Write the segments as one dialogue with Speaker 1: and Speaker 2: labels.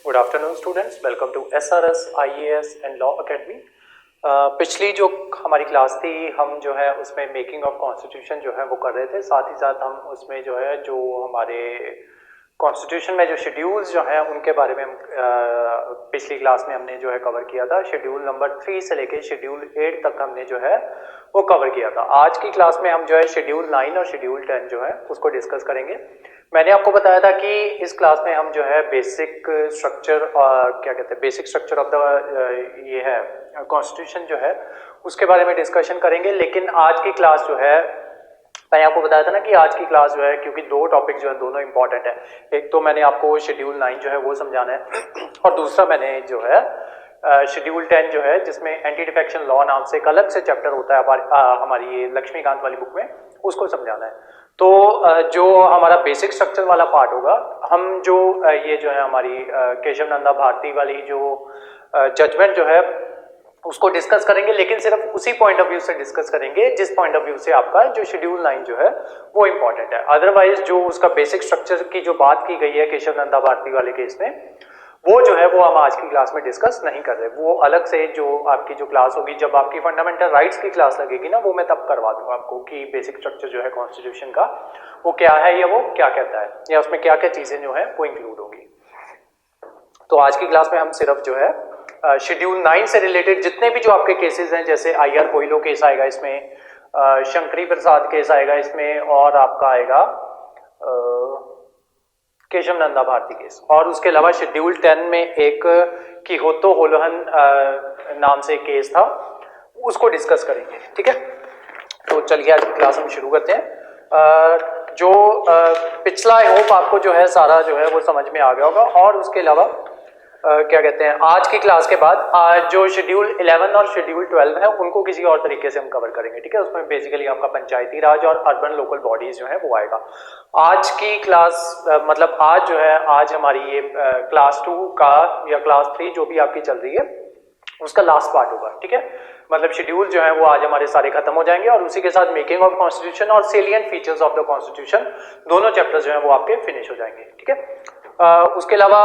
Speaker 1: Good afternoon students, welcome to SRS IAS and law academy. पिछली जो हमारी class थी हम जो है उसमें मेकिंग ऑफ कॉन्स्टिट्यूशन जो है वो कर रहे थे। साथ ही साथ हम उसमें जो है जो हमारे कॉन्स्टिट्यूशन में जो शेड्यूल्स जो हैं उनके बारे में हम पिछली क्लास में हमने जो है कवर किया था। शेड्यूल नंबर 3 से लेके शेड्यूल 8 तक हमने जो है वो कवर किया था। आज की क्लास में हम जो है शेड्यूल 9 और शेड्यूल 10 जो है उसको डिस्कस करेंगे। मैंने आपको बताया था कि इस क्लास में हम जो है बेसिक स्ट्रक्चर क्या कहते हैं बेसिक स्ट्रक्चर ऑफ द ये है कॉन्स्टिट्यूशन जो है उसके बारे में डिस्कशन करेंगे। लेकिन आज की क्लास जो है मैंने आपको बताया था ना कि आज की क्लास जो है क्योंकि दो टॉपिक जो है दोनों इंपॉर्टेंट है। एक तो मैंने आपको शेड्यूल 9 जो है वो समझाना है और दूसरा मैंने जो है शेड्यूल 10 जो है जिसमें एंटी डिफेक्शन लॉ नाम से एक अलग से चैप्टर होता है हमारी ये लक्ष्मीकांत वाली बुक में, उसको समझाना है। तो जो हमारा बेसिक स्ट्रक्चर वाला पार्ट होगा हम जो ये जो है हमारी केशव नंदा भारती वाली जो जजमेंट जो है उसको डिस्कस करेंगे, लेकिन सिर्फ उसी पॉइंट ऑफ व्यू से डिस्कस करेंगे जिस पॉइंट ऑफ व्यू से आपका जो शेड्यूल 9 जो है वो इंपॉर्टेंट है। अदरवाइज जो उसका बेसिक स्ट्रक्चर की जो बात की गई है केशव नंदा भारती वाले केस में वो जो है वो हम आज की क्लास में डिस्कस नहीं कर रहे। वो अलग से जो आपकी जो क्लास होगी जब आपकी फंडामेंटल राइट्स की क्लास लगेगी ना वो मैं तब करवा दूंगा आपको कि बेसिक स्ट्रक्चर जो है कॉन्स्टिट्यूशन का वो क्या है या वो क्या कहता है या उसमें क्या क्या चीजें जो है वो इंक्लूड होगी। तो आज की क्लास में हम सिर्फ जो है शेड्यूल 9 से रिलेटेड जितने भी जो आपके केसेस हैं, जैसे IR कोयलो केस आएगा इसमें, शंकरी प्रसाद केस आएगा इसमें, और आपका आएगा केशव नंदा भारती केस, और उसके अलावा शेड्यूल 10 में एक किहोतो होलोहन नाम से केस था, उसको डिस्कस करेंगे। ठीक है, तो चलिए आज की क्लास हम शुरू करते हैं। जो पिछला आई होप आपको जो है सारा जो है वो समझ में आ गया होगा। और उसके अलावा क्या कहते हैं आज की क्लास के बाद जो शेड्यूल 11 और शेड्यूल 12 है उनको किसी और तरीके से हम कवर करेंगे। ठीक है, उसमें बेसिकली आपका पंचायती राज और अर्बन लोकल बॉडीज जो है वो आएगा। आज की क्लास मतलब आज जो है आज हमारी ये क्लास 2 का या क्लास 3 जो भी आपकी चल रही है उसका लास्ट पार्ट होगा। ठीक है, मतलब शेड्यूल जो है वो आज हमारे सारे खत्म हो जाएंगे और उसी के साथ मेकिंग ऑफ कॉन्स्टिट्यूशन और salient features of the constitution दोनों चैप्टर्स जो है वो आपके फिनिश हो जाएंगे। ठीक है, उसके अलावा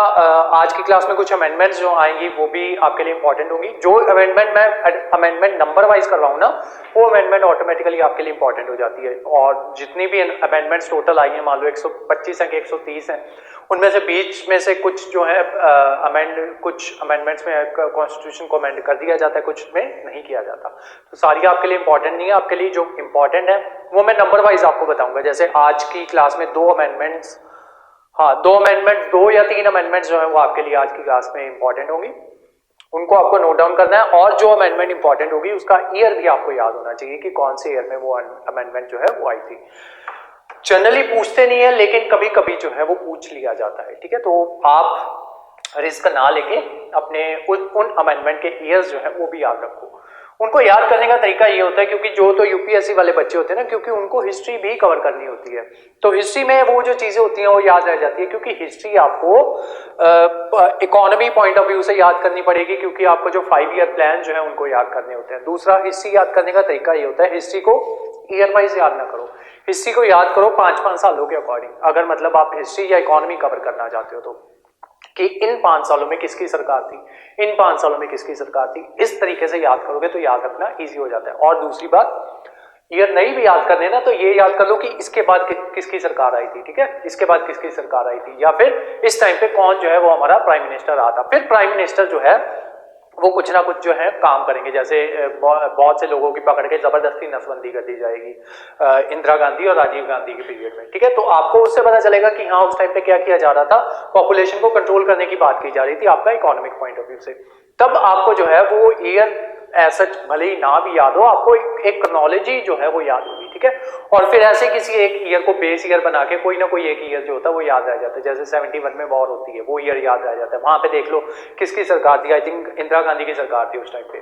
Speaker 1: आज की क्लास में कुछ अमेंडमेंट्स जो आएंगी वो भी आपके लिए इंपॉर्टेंट होंगी। जो अमेंडमेंट मैं अमेंडमेंट नंबर वाइज कर रहा हूँ ना वो अमेंडमेंट ऑटोमेटिकली आपके लिए इंपॉर्टेंट हो जाती है। और जितनी भी अमेंडमेंट्स टोटल आई है, मान लो 125 है कि 130 है, उनमें से बीच में से कुछ जो है कुछ अमेंडमेंट्स में कॉन्स्टिट्यूशन को अमेंड कर दिया जाता है, कुछ में नहीं किया जाता। तो सारी आपके लिए इंपॉर्टेंट नहीं है। आपके लिए जो इंपॉर्टेंट है वो मैं नंबर वाइज आपको बताऊंगा। जैसे आज की क्लास में दो या तीन अमेंडमेंट्स जो है वो आपके लिए आज की क्लास में इंपॉर्टेंट होंगी, उनको आपको नोट डाउन करना है। और जो अमेंडमेंट इंपॉर्टेंट होगी उसका ईयर भी आपको याद होना चाहिए कि कौन से ईयर में वो अमेंडमेंट जो है वो आई थी। जनरली पूछते नहीं है लेकिन कभी कभी जो है वो पूछ लिया जाता है। ठीक है, तो आप रिस्क ना लेके अपने उन अमेंडमेंट के ईयर्स जो है वो भी याद रखो। उनको याद करने का तरीका ये होता है क्योंकि जो तो UPSC वाले बच्चे होते हैं ना, क्योंकि उनको हिस्ट्री भी कवर करनी होती है, तो हिस्ट्री में वो जो चीजें होती हैं वो याद रह जाती है। क्योंकि हिस्ट्री आपको इकोनॉमी पॉइंट ऑफ व्यू से याद करनी पड़ेगी, क्योंकि आपको जो 5 ईयर प्लान जो है उनको याद करने होते हैं। दूसरा, हिस्ट्री याद करने का तरीका ये होता है, हिस्ट्री को ईयर वाइज याद ना करो, हिस्ट्री को याद करो 5-5 सालों के अकॉर्डिंग। अगर मतलब आप हिस्ट्री या इकोनॉमी कवर करना चाहते हो तो कि इन 5 सालों में किसकी सरकार थी, इन 5 सालों में किसकी सरकार थी, इस तरीके से याद करोगे तो याद रखना इजी हो जाता है। और दूसरी बात, ईयर नहीं भी याद करने ना तो ये याद कर लो कि इसके बाद किसकी सरकार आई थी। ठीक है, इसके बाद किसकी सरकार आई थी, या फिर इस टाइम पे कौन जो है वो हमारा प्राइम मिनिस्टर रहा था। फिर प्राइम मिनिस्टर जो है वो कुछ ना कुछ जो है काम करेंगे, जैसे बहुत से लोगों की पकड़ के जबरदस्ती नसबंदी कर दी जाएगी इंदिरा गांधी और राजीव गांधी के पीरियड में। ठीक है, तो आपको उससे पता चलेगा कि हाँ उस टाइम पे क्या किया जा रहा था, पॉपुलेशन को कंट्रोल करने की बात की जा रही थी आपका इकोनॉमिक पॉइंट ऑफ व्यू से। तब आपको जो है वो ईयर ऐसा भले ही ना भी याद हो, आपको एक क्रोनोलॉजी जो है वो याद होगी। ठीक है, और फिर ऐसे किसी एक ईयर को बेस ईयर बना के कोई ना कोई एक ईयर जो होता है वो याद रह जाता है। जैसे 71 में वॉर होती है, वो ईयर याद रह जाता है, वहां पे देख लो किसकी सरकार थी, आई थिंक इंदिरा गांधी की सरकार थी उस टाइम पे।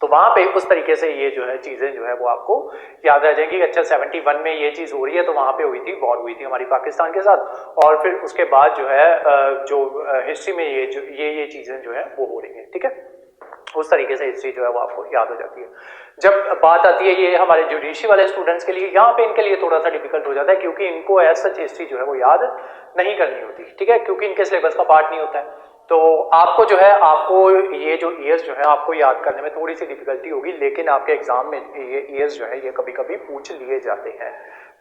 Speaker 1: तो वहां पे उस तरीके से ये जो है चीजें जो है वो आपको याद रह जाएंगी। अच्छा 71 में ये चीज हो रही है तो वहां पे हुई थी, वॉर हुई थी हमारी पाकिस्तान के साथ, और फिर उसके बाद जो है जो हिस्ट्री में ये चीजें जो है वो हो रही है। ठीक है, उस तरीके से हिस्ट्री जो है वो आपको याद हो जाती है। जब बात आती है ये हमारे जुडिशरी वाले स्टूडेंट्स के लिए, यहाँ पे इनके लिए थोड़ा सा डिफिकल्ट हो जाता है क्योंकि इनको एज सच हिस्ट्री जो है वो याद नहीं करनी होती। ठीक है, क्योंकि इनके सिलेबस का पार्ट नहीं होता है। तो आपको जो है, आपको ये जो ईयर्स जो है आपको याद करने में थोड़ी सी डिफिकल्टी होगी, लेकिन आपके एग्जाम में ये ईयर्स जो है ये कभी कभी पूछ लिए जाते हैं,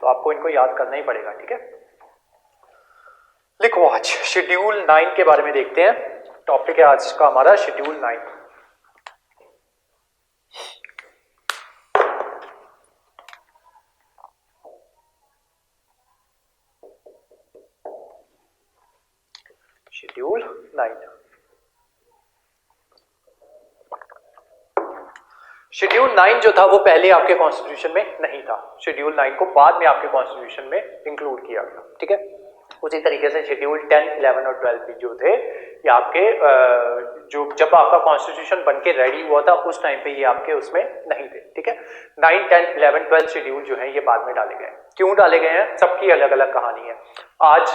Speaker 1: तो आपको इनको याद करना ही पड़ेगा, ठीक है। लिखो आज शेड्यूल 9 के बारे में देखते हैं। टॉपिक है आज का हमारा शेड्यूल 9। शेड्यूल 9। शेड्यूल 9 जो था वो पहले आपके कॉन्स्टिट्यूशन में नहीं था, शेड्यूल 9 को बाद में आपके कॉन्स्टिट्यूशन में इंक्लूड किया गया, ठीक है। उसी तरीके से शेड्यूल 10, 11 और 12 भी जो थे ये आपके जो जब आपका कॉन्स्टिट्यूशन बनके रेडी हुआ था उस टाइम पे ये आपके उसमें नहीं थे, ठीक है। 9, 10, 11, 12 शेड्यूल जो है ये बाद में डाले गए। क्यों डाले गए हैं, सबकी अलग अलग कहानी है। आज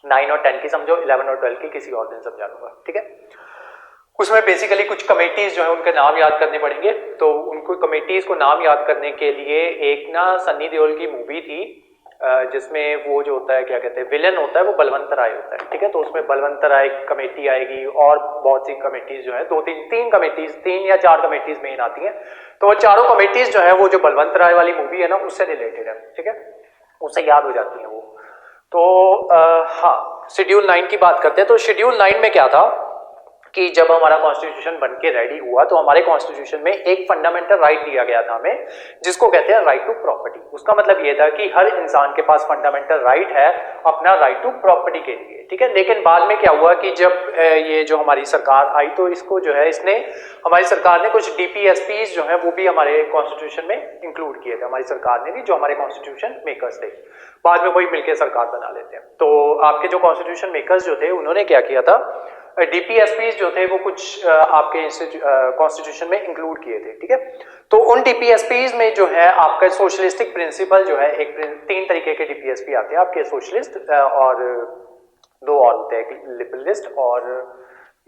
Speaker 1: 9 और 10 की समझो, 11 और 12 की किसी और दिन समझा दूंगा, ठीक है। उसमें बेसिकली कुछ कमेटीज जो है उनके नाम याद करने पड़ेंगे, तो उनको कमेटीज को नाम याद करने के लिए एक ना सन्नी देओल की मूवी थी जिसमें वो जो होता है क्या कहते हैं विलन होता है, वो बलवंत राय होता है, ठीक है। तो उसमें बलवंत राय कमेटी आएगी और बहुत सी कमेटीज जो है, तीन या चार कमेटीज मेन आती हैं। तो वो चारों कमेटीज जो है वो जो बलवंत राय वाली मूवी है ना उससे रिलेटेड है, ठीक है, उससे याद हो जाती है वो। तो हाँ, शेड्यूल 9 की बात करते हैं। तो शेड्यूल 9 में क्या था कि जब हमारा कॉन्स्टिट्यूशन बनके रेडी हुआ तो हमारे कॉन्स्टिट्यूशन में एक फंडामेंटल राइट दिया गया था हमें, जिसको कहते हैं राइट टू प्रॉपर्टी। उसका मतलब ये था कि हर इंसान के पास फंडामेंटल राइट है अपना राइट टू प्रॉपर्टी के लिए, ठीक है। लेकिन बाद में क्या हुआ कि जब ये जो हमारी सरकार आई तो इसको जो है इसने हमारी सरकार ने कुछ डीपीएसपीज जो है वो भी हमारे कॉन्स्टिट्यूशन में इंक्लूड किए थे। हमारी सरकार ने भी, जो हमारे कॉन्स्टिट्यूशन मेकर्स थे, बाद में वही मिलकर सरकार बना लेते हैं। तो आपके जो कॉन्स्टिट्यूशन मेकर्स जो थे उन्होंने क्या किया था, डीपीएसपीज जो थे वो कुछ आपके कॉन्स्टिट्यूशन में इंक्लूड किए थे, ठीक है। तो उन डीपीएसपीज में जो है आपका सोशलिस्टिक प्रिंसिपल जो है, एक 3 तरीके के डीपीएसपी आते हैं आपके, सोशलिस्ट और 2 और होते हैं, लिबरलिस्ट और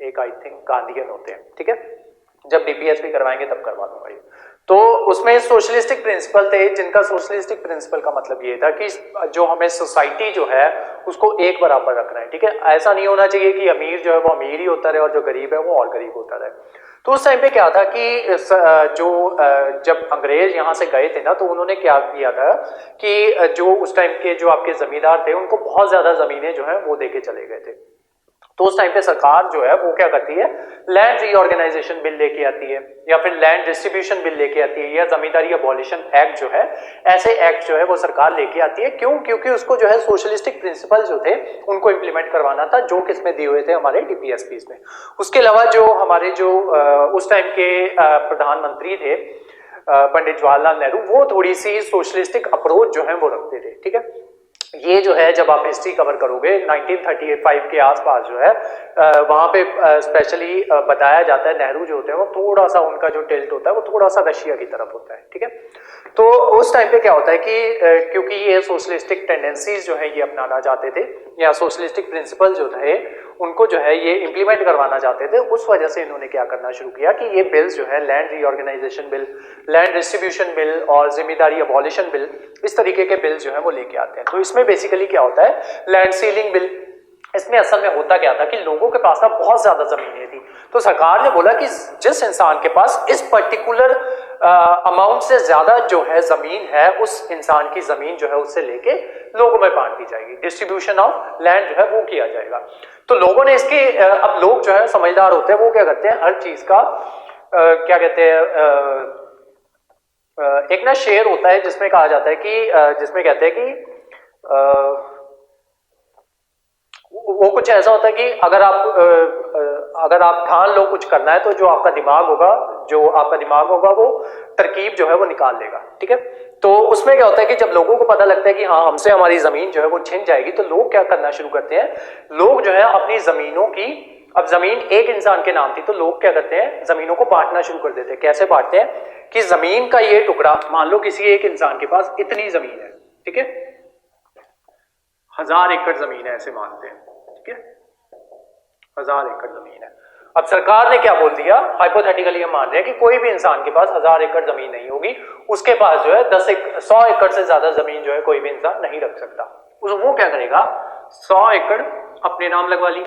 Speaker 1: एक आई थिंक गांधीयन होते हैं, ठीक है। जब डीपीएसपी करवाएंगे तब करवा दूंगा ये। तो उसमें सोशलिस्टिक प्रिंसिपल थे, जिनका सोशलिस्टिक प्रिंसिपल का मतलब ये था कि जो हमें सोसाइटी जो है उसको एक बराबर रखना है, ठीक है। ऐसा नहीं होना चाहिए कि अमीर जो है वो अमीर ही होता रहे और जो गरीब है वो और गरीब होता रहे। तो उस टाइम पे क्या था कि जब अंग्रेज यहाँ से गए थे ना, तो उन्होंने क्या किया था कि जो उस टाइम के जो आपके जमींदार थे उनको बहुत ज्यादा जमीनें जो है वो देके चले गए थे। तो उस टाइम पे सरकार जो है वो क्या करती है, लैंड रीऑर्गेनाइजेशन बिल लेके आती है, या फिर लैंड डिस्ट्रीब्यूशन बिल लेके आती है, या जमींदारी अबॉलिशन एक्ट जो है, ऐसे एक्ट जो है वो सरकार लेके आती है। क्यों? क्योंकि उसको जो है सोशलिस्टिक प्रिंसिपल जो थे उनको इंप्लीमेंट करवाना था, जो किसमें दिए हुए थे हमारे डीपीएसपीज में। उसके अलावा जो हमारे जो उस टाइम के प्रधानमंत्री थे पंडित जवाहरलाल नेहरू, वो थोड़ी सी सोशलिस्टिक अप्रोच जो है वो रखते थे, ठीक है। ये जो है जब आप हिस्ट्री कवर करोगे 1935 के आसपास जो है वहां पे स्पेशली बताया जाता है, नेहरू जो होते हैं वो थोड़ा सा उनका जो टिल्ट होता है वो थोड़ा सा रशिया की तरफ होता है, ठीक है। तो उस टाइम पे क्या होता है कि क्योंकि ये सोशलिस्टिक टेंडेंसीज जो है ये अपनाना चाहते थे, या सोशलिस्टिक प्रिंसिपल जो थे उनको जो है ये इंप्लीमेंट करवाना चाहते थे, उस वजह से इन्होंने क्या करना शुरू किया कि ये बिल्स जो है, land reorganisation bill, land distribution bill और जिम्मेदारी अबॉलिशन बिल, इस तरीके के बिल जो है वो लेके आते हैं। तो इसमें बेसिकली क्या होता है, लैंड सीलिंग बिल, इसमें असल में होता क्या था कि लोगों के पास ना बहुत ज्यादा जमीनें थी, तो सरकार ने बोला कि जिस इंसान के पास इस पर्टिकुलर अमाउंट से ज्यादा जो है जमीन है, उस इंसान की जमीन जो है उससे लेके लोगों में बांट दी जाएगी, डिस्ट्रीब्यूशन ऑफ लैंड जो है वो किया जाएगा। तो लोगों ने इसके अब लोग जो है समझदार होते हैं, वो क्या करते हैं, हर चीज का क्या कहते हैं, एक ना शेर होता है जिसमें कहा जाता है कि जिसमें कहते हैं कि वो कुछ ऐसा होता है कि अगर आप ठान लो कुछ करना है, तो जो आपका दिमाग होगा वो तरकीब जो है वो निकाल लेगा, ठीक है। तो उसमें क्या होता है कि जब लोगों को पता लगता है कि हाँ हमसे हमारी जमीन जो है वो छिन जाएगी, तो लोग क्या करना शुरू करते हैं, लोग जो है अपनी जमीनों की, अब जमीन एक इंसान के नाम थी तो लोग क्या करते हैं, जमीनों को बांटना शुरू कर देते हैं। कैसे बांटते हैं कि जमीन का ये टुकड़ा, मान लो किसी एक इंसान के पास इतनी जमीन है, ठीक है, 1000 एकड़ जमीन है ऐसे मानते हैं, ठीक है, 1000 एकड़ जमीन है। अब सरकार ने क्या बोल दिया, हाइपोथेटिकली हम मान रहे हैं कि कोई भी इंसान के पास 1000 एकड़ जमीन नहीं होगी, उसके पास जो है 100 एकड़ से ज्यादा जमीन जो है कोई भी इंसान नहीं रख सकता। वो क्या करेगा, 100 एकड़ अपने नाम लगवा ली,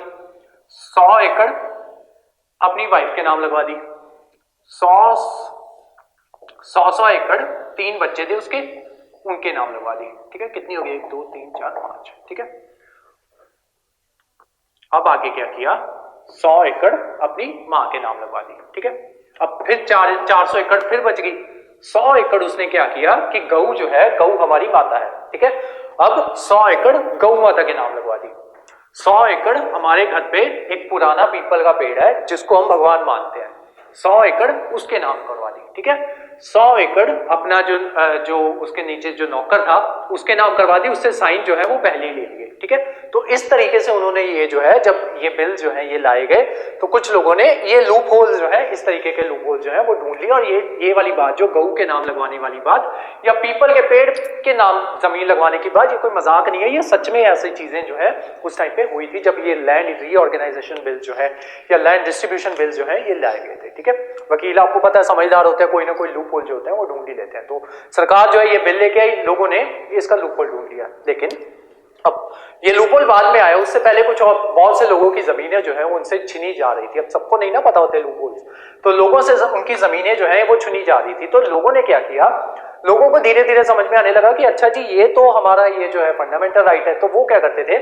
Speaker 1: 100 एकड़ अपनी वाइफ के नाम लगवा दी, 100 एकड़ 3 बच्चे थे उसके, उनके नाम लगवा दी। ठीक है, कितनी हो गई, 1 2 3 4 5। ठीक है, अब आगे क्या किया, 100 एकड़ अपनी मां के नाम लगवा दी। ठीक है, अब फिर 400 एकड़ फिर बच गई। 100 एकड़ उसने क्या किया कि गऊ जो है, गऊ हमारी माता है। ठीक है, अब 100 एकड़ गऊ माता के नाम लगवा दी। 100 एकड़ हमारे घर पे एक पुराना पीपल का पेड़ है जिसको हम भगवान मानते हैं, 100 एकड़ उसके नाम करवा दी। ठीक है, 100 एकड़ अपना जो उसके नीचे जो नौकर था उसके नाम करवा दी, उससे साइन जो है वो पहले ही ले लिए। ठीक है, तो इस तरीके से उन्होंने ये जो है, जब ये बिल जो है ये लाए गए तो कुछ लोगों ने ये लूप होल जो है, इस तरीके के लूप होल जो है वो ढूंढ लिया, और ये वाली बात जो गऊ के नाम लगवाने वाली बात या पीपल के पेड़ के नाम जमीन लगवाने की बात, ये कोई मजाक नहीं है, ये सच में ऐसी चीजें जो है उस टाइम पे हुई थी जब ये लैंड रीऑर्गेनाइजेशन बिल जो है या लैंड डिस्ट्रीब्यूशन बिल जो है ये लाए गए थे। ठीक है, वकील आपको पता है समझदार होते हैं, कोई ना कोई लूप होल जो होते हैं वो ढूंढ ही लेते हैं। तो सरकार जो है ये बिल लेके आई, लोगों ने इसका लूप होल ढूंढ लिया, लेकिन अब ये लूपहोल बाद में आया, उससे पहले कुछ और बहुत से लोगों की जमीनें जो है उनसे छीनी जा रही थी। अब सबको नहीं ना पता होते लूपहोल्स, तो लोगों से उनकी जमीनें जो है वो छीनी जा रही थी। तो लोगों ने क्या किया, लोगों को धीरे धीरे समझ में आने लगा कि अच्छा जी ये तो हमारा ये जो है फंडामेंटल राइट है। तो वो क्या करते थे,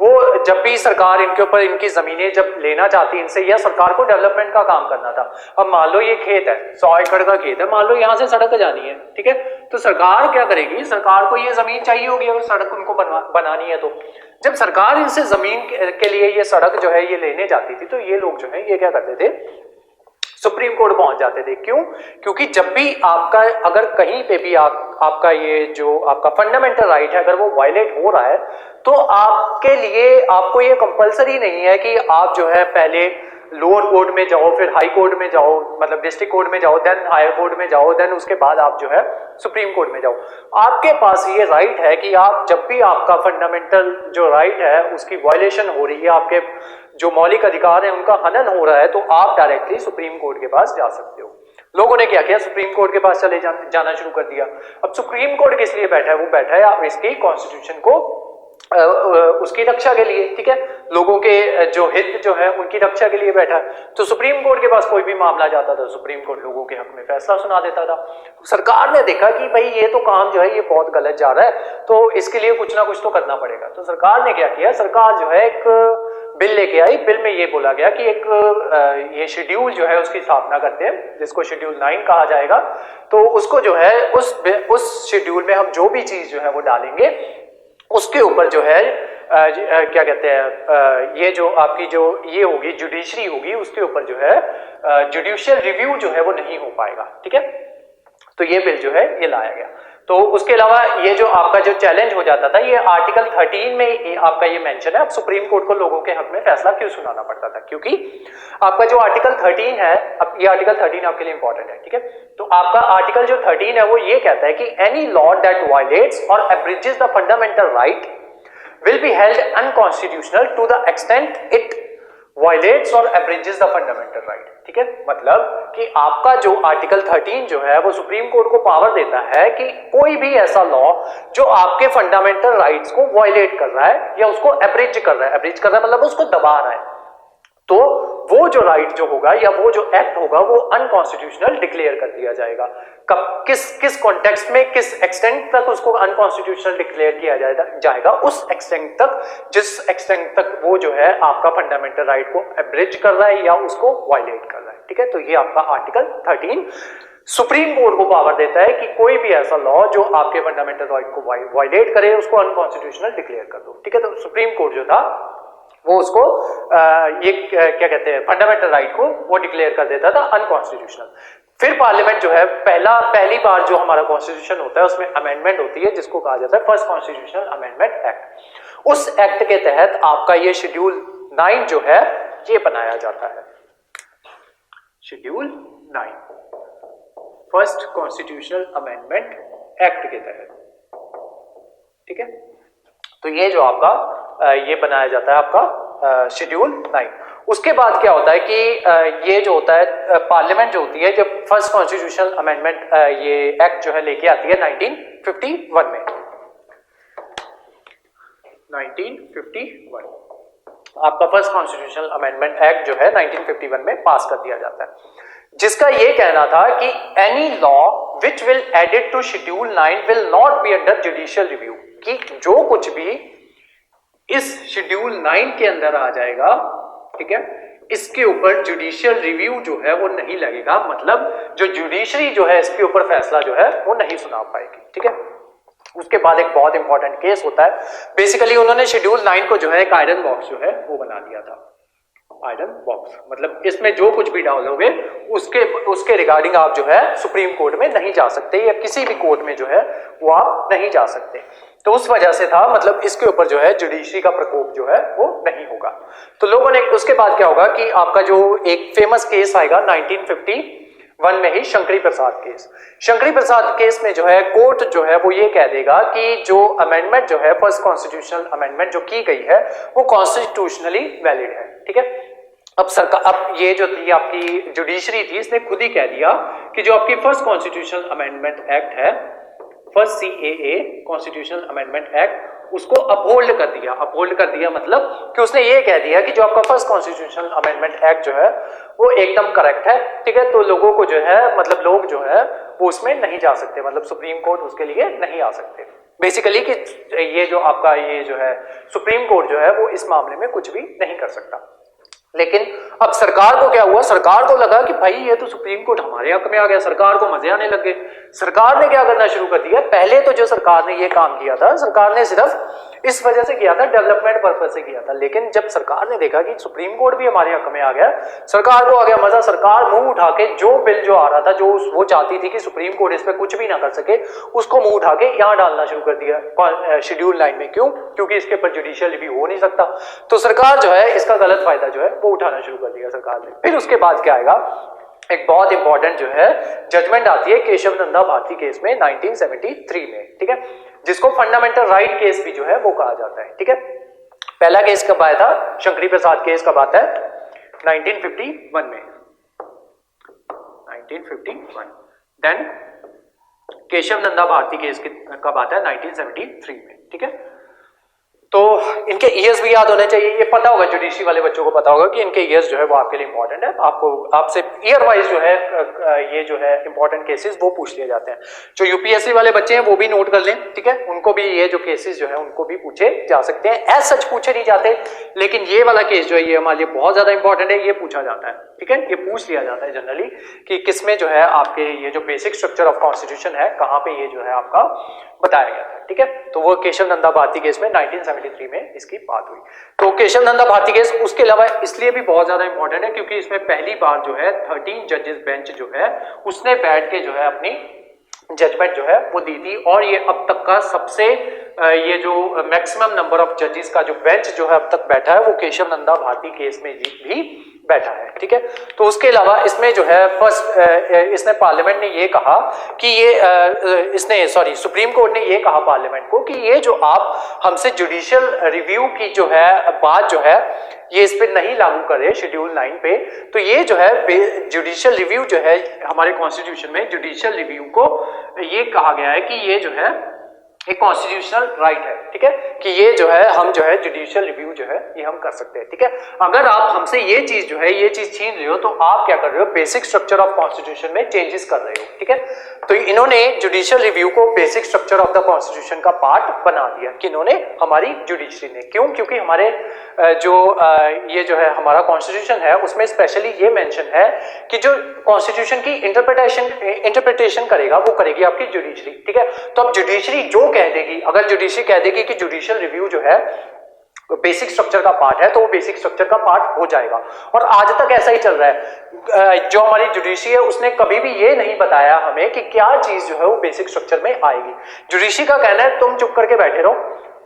Speaker 1: वो जब भी सरकार इनके ऊपर इनकी जमीनें जब लेना चाहती इनसे, या सरकार को डेवलपमेंट का काम करना था, अब मान लो ये खेत है, 100 एकड़ का खेत है, मान लो यहाँ से सड़क जानी है। ठीक है, तो सरकार क्या करेगी, सरकार को ये जमीन चाहिए होगी अगर सड़क उनको बनानी है। तो जब सरकार इनसे जमीन के लिए ये सड़क जो है ये लेने जाती थी, तो ये लोग जो है ये क्या करते थे, सुप्रीम कोर्ट पहुंच जाते थे। क्यों? क्योंकि जब भी आपका अगर कहीं पे भी आपका ये जो आपका फंडामेंटल राइट है अगर वो वायलेट हो रहा है, तो आपके लिए आपको ये कंपलसरी नहीं है कि आप जो है पहले लोअर कोर्ट में जाओ, फिर हाई कोर्ट में जाओ, मतलब डिस्ट्रिक्ट कोर्ट में जाओ, देन हायर कोर्ट में जाओ, देन उसके बाद आप जो है सुप्रीम कोर्ट में जाओ। आपके पास ये राइट है कि आप जब भी आपका फंडामेंटल जो राइट है उसकी वायलेशन हो रही है, आपके जो मौलिक अधिकार है उनका हनन हो रहा है, तो आप डायरेक्टली सुप्रीम कोर्ट के पास जा सकते हो। लोगों ने क्या किया, सुप्रीम कोर्ट के पास चले जाना शुरू कर दिया। अब सुप्रीम कोर्ट किस लिए बैठा है, वो बैठा है आप इसकी कॉन्स्टिट्यूशन को उसकी रक्षा के लिए। ठीक है, लोगों के जो हित जो है उनकी रक्षा के लिए बैठा है। तो सुप्रीम कोर्ट के पास कोई भी मामला जाता था, सुप्रीम कोर्ट लोगों के हक में फैसला सुना देता था। सरकार ने देखा कि भाई ये तो काम जो है ये बहुत गलत जा रहा है, तो इसके लिए कुछ ना कुछ तो करना पड़ेगा। तो सरकार ने क्या किया, सरकार जो है एक बिल लेके आई। बिल में ये बोला गया कि एक ये शेड्यूल जो है उसकी स्थापना करते हैं, जिसको शेड्यूल 9 कहा जाएगा। तो उसको जो है उस शेड्यूल में हम जो भी चीज जो है वो डालेंगे, उसके ऊपर जो है क्या कहते हैं, ये जो आपकी जो ये होगी जुडिशरी होगी, उसके ऊपर जो है जुडिशियल रिव्यू जो है वो नहीं हो पाएगा। ठीक है, तो ये बिल जो है ये लाया गया। तो उसके अलावा ये जो आपका जो चैलेंज हो जाता था, ये आर्टिकल 13 में आपका ये मेंशन है। अब सुप्रीम कोर्ट को लोगों के हक में फैसला क्यों सुनाना पड़ता था, क्योंकि आपका जो आर्टिकल 13 है, अब ये आर्टिकल 13 आपके लिए इंपॉर्टेंट है। ठीक है, तो आपका आर्टिकल जो 13 है वो ये कहता है कि एनी लॉ दैट वायलेट्स और abridges the fundamental right will be held unconstitutional to the extent it violates or abridges the fundamental right। ठीक है, मतलब कि आपका जो आर्टिकल 13 जो है वो सुप्रीम कोर्ट को पावर देता है कि कोई भी ऐसा लॉ जो आपके फंडामेंटल राइट्स को वायलेट कर रहा है या उसको एब्रिज कर रहा है, एब्रिज कर रहा है मतलब उसको दबा रहा है, तो वो जो राइट जो होगा या वो जो एक्ट होगा वो अनकॉन्स्टिट्यूशनल डिक्लेयर कर दिया जाएगा। कब किस कॉन्टेक्स्ट में किस एक्सटेंट तक उसको अनकॉन्स्टिट्यूशनल डिक्लेयर किया जाएगा, उस एक्सटेंट तक जिस एक्सटेंट तक वो जो है आपका फंडामेंटल राइट को एब्रिज कर रहा है या उसको वायलेट कर रहा है। ठीक है, तो ये आपका आर्टिकल 13 सुप्रीम कोर्ट को पावर देता है कि कोई भी ऐसा लॉ जो आपके फंडामेंटल राइट को वायलेट करे उसको अनकॉन्स्टिट्यूशनल डिक्लेयर कर दो। ठीक है, तो सुप्रीम कोर्ट जो था वो उसको ये क्या कहते हैं फंडामेंटल राइट को वो डिक्लेयर कर देता था अनकॉन्स्टिट्यूशनल। फिर पार्लियामेंट जो है पहली बार जो हमारा कॉन्स्टिट्यूशन होता है उसमें अमेंडमेंट होती है जिसको कहा जाता है फर्स्ट कॉन्स्टिट्यूशनल अमेंडमेंट एक्ट। उस एक्ट के तहत आपका ये शेड्यूल 9 जो है ये बनाया जाता है, schedule 9 first constitutional amendment act के तहत। ठीक है, तो ये जो आपका ये बनाया जाता है आपका शेड्यूल 9। उसके बाद क्या होता है कि ये जो होता है पार्लियामेंट जो होती है जब फर्स्ट कॉन्स्टिट्यूशनल अमेंडमेंट ये एक्ट जो है लेके आती है 1951 में, 1951 आपका फर्स्ट कॉन्स्टिट्यूशनल अमेंडमेंट एक्ट जो है 1951 में पास कर दिया जाता है, जिसका ये कहना था कि any law which will added to schedule 9 will not be under judicial review, कि जो कुछ भी इस शेड्यूल 9 के अंदर आ जाएगा, ठीक है, इसके ऊपर जुडिशियल रिव्यू जो है वो नहीं लगेगा, मतलब जो जुडिशरी जो है इसके ऊपर फैसला जो है वो नहीं सुना पाएगी, ठीक है। उसके बाद एक बहुत इंपॉर्टेंट केस होता है, बेसिकली उन्होंने शेड्यूल 9 को जो है एक आयरन बॉक्स जो है वो बना दिया था, आयरन बॉक्स, मतलब इसमें जो कुछ भी डालोगे उसके रिगार्डिंग आप जो है सुप्रीम कोर्ट में नहीं जा सकते, या किसी भी कोर्ट में जो है वो आप नहीं जा सकते। तो उस वजह से था, मतलब इसके ऊपर जो है जुडिशरी का प्रकोप जो है वो नहीं होगा। तो लोगों ने, उसके बाद क्या होगा कि आपका जो एक फेमस केस आएगा 1951 में ही, शंकरी प्रसाद केस। शंकरी प्रसाद केस में जो है कोर्ट जो है वो ये कह देगा कि जो अमेंडमेंट जो है फर्स्ट कॉन्स्टिट्यूशनल अमेंडमेंट जो की गई है वो कॉन्स्टिट्यूशनली वैलिड है, ठीक है। अब सरकार, अब ये जो थी आपकी जुडिशरी थी, इसने खुद ही कह दिया कि जो आपकी फर्स्ट कॉन्स्टिट्यूशनल अमेंडमेंट एक्ट है, first CAA constitutional amendment act, उसको अपहोल्ड कर दिया। अपहोल्ड कर दिया मतलब कि उसने ये कह दिया कि जो आपका फर्स्ट कॉन्स्टिट्यूशनल अमेंडमेंट एक्ट जो है वो एकदम करेक्ट है, ठीक है। तो लोगों को जो है, मतलब लोग जो है वो उसमें नहीं जा सकते, मतलब सुप्रीम कोर्ट उसके लिए नहीं आ सकते, बेसिकली कि ये जो आपका ये जो है सुप्रीम कोर्ट जो है वो इस मामले में कुछ भी नहीं कर सकता। लेकिन अब सरकार को क्या हुआ, सरकार को लगा कि भाई ये तो सुप्रीम कोर्ट हमारे हक में आ गया, सरकार को मजे आने लगे। सरकार ने क्या करना शुरू कर दिया, पहले तो जो सरकार ने ये काम किया था, सरकार ने सिर्फ इस वजह से किया था, डेवलपमेंट पर्पस से किया था, लेकिन जब सरकार ने देखा कि सुप्रीम कोर्ट भी हमारे हक में आ गया, सरकार को आ गया मजा। सरकार मुंह उठा के जो बिल जो आ रहा था, जो वो चाहती थी कि सुप्रीम कोर्ट इस पर कुछ भी ना कर सके, उसको मुंह उठा के यहाँ डालना शुरू कर दिया शेड्यूल 9 में। क्यों? क्योंकि इसके ऊपर जुडिशियल रिव्यू हो नहीं सकता। तो सरकार जो है इसका गलत फायदा जो है वो उठाना शुरू कर दिया सरकार ने। फिर उसके बाद क्या आएगा, एक बहुत इंपॉर्टेंट जो है जजमेंट आती है केशव नंदा भारती केस में 1973 में, ठीक है, जिसको फंडामेंटल राइट केस भी जो है वो कहा जाता है, ठीक है। पहला केस कब आया था, शंकरी प्रसाद केस कब आता है, 1951 में, 1951। देन केशव नंदा भारती केस कब आता है, 1973 में, ठीक है। तो इनके ईयर्स भी याद होने चाहिए, ये पता होगा, जुडिशरी वाले बच्चों को पता होगा कि इनके ईयर्स जो है वो आपके लिए इंपॉर्टेंट है। आपको आपसे ईयर वाइज जो है ये जो है इंपॉर्टेंट केसेस वो पूछ लिए जाते हैं। जो यूपीएससी वाले बच्चे हैं वो भी नोट कर लें, ठीक है, उनको भी ये जो केसेस जो है उनको भी पूछे जा सकते हैं। एज सच पूछे नहीं जाते, लेकिन ये वाला केस जो है ये हमारे लिए बहुत ज्यादा इंपॉर्टेंट है, ये पूछा जाता है, ठीक है, ये पूछ लिया जाता है जनरली कि किसमें जो है आपके ये जो बेसिक स्ट्रक्चर ऑफ कॉन्स्टिट्यूशन है कहाँ पे ये जो है आपका बताया गया था, ठीक है। तो वो केशव नंदा भारती केस में 1973 में इसकी बात हुई। तो केशव नंदा भारती केस उसके अलावा इसलिए भी बहुत ज्यादा इंपॉर्टेंट है क्योंकि इसमें पहली बार जो है 13 जजेस बेंच जो है उसने बैठ के जो है अपनी जजमेंट जो है वो दी थी, और ये अब तक का सबसे ये जो मैक्सिमम नंबर ऑफ जजेस का जो बेंच जो है अब तक बैठा है वो केशव नंदा भारती केस में भी बैठा है, ठीक है। तो उसके अलावा इसमें जो है फर्स्ट इसने पार्लियामेंट ने ये कहा कि ये सुप्रीम कोर्ट ने ये कहा पार्लियामेंट को कि ये जो आप हमसे जुडिशियल रिव्यू की जो है बात जो है ये इस पे नहीं लागू करे शेड्यूल 9 पे, तो ये जो है जुडिशियल रिव्यू जो है हमारे कॉन्स्टिट्यूशन में जुडिशियल रिव्यू को ये कहा गया है कि ये जो है एक कॉन्स्टिट्यूशनल राइट है, ठीक है, कि ये जो है हम जो है जुडिशियल रिव्यू जो है ये हम कर सकते हैं, ठीक है। अगर आप हमसे ये चीज जो है ये चीज छीन रहे हो तो आप क्या कर रहे हो, बेसिक स्ट्रक्चर ऑफ कॉन्स्टिट्यूशन में चेंजेस कर रहे हो, ठीक है। तो इन्होंने जुडिशियल रिव्यू को basic structure of the constitution का पार्ट बना दिया, कि इन्होंने हमारी जुडिशरी ने। क्यों? क्योंकि हमारे ये जो है हमारा कॉन्स्टिट्यूशन है उसमें स्पेशली ये मेंशन है कि जो कॉन्स्टिट्यूशन की इंटरप्रिटेशन करेगा वो करेगी आपकी जुडिशरी, ठीक है। तो अब जुडिशरी जो कह देगी, अगर जुडिशरी कह देगी कि जुडिशियल रिव्यू जो है बेसिक स्ट्रक्चर का पार्ट है तो वो बेसिक स्ट्रक्चर का पार्ट हो जाएगा। और आज तक ऐसा ही चल रहा है, जो हमारी जुडिशरी है उसने कभी भी ये नहीं बताया हमें कि क्या चीज जो है वो बेसिक स्ट्रक्चर में आएगी। जुडिशरी का कहना है तुम चुप करके बैठे रहो,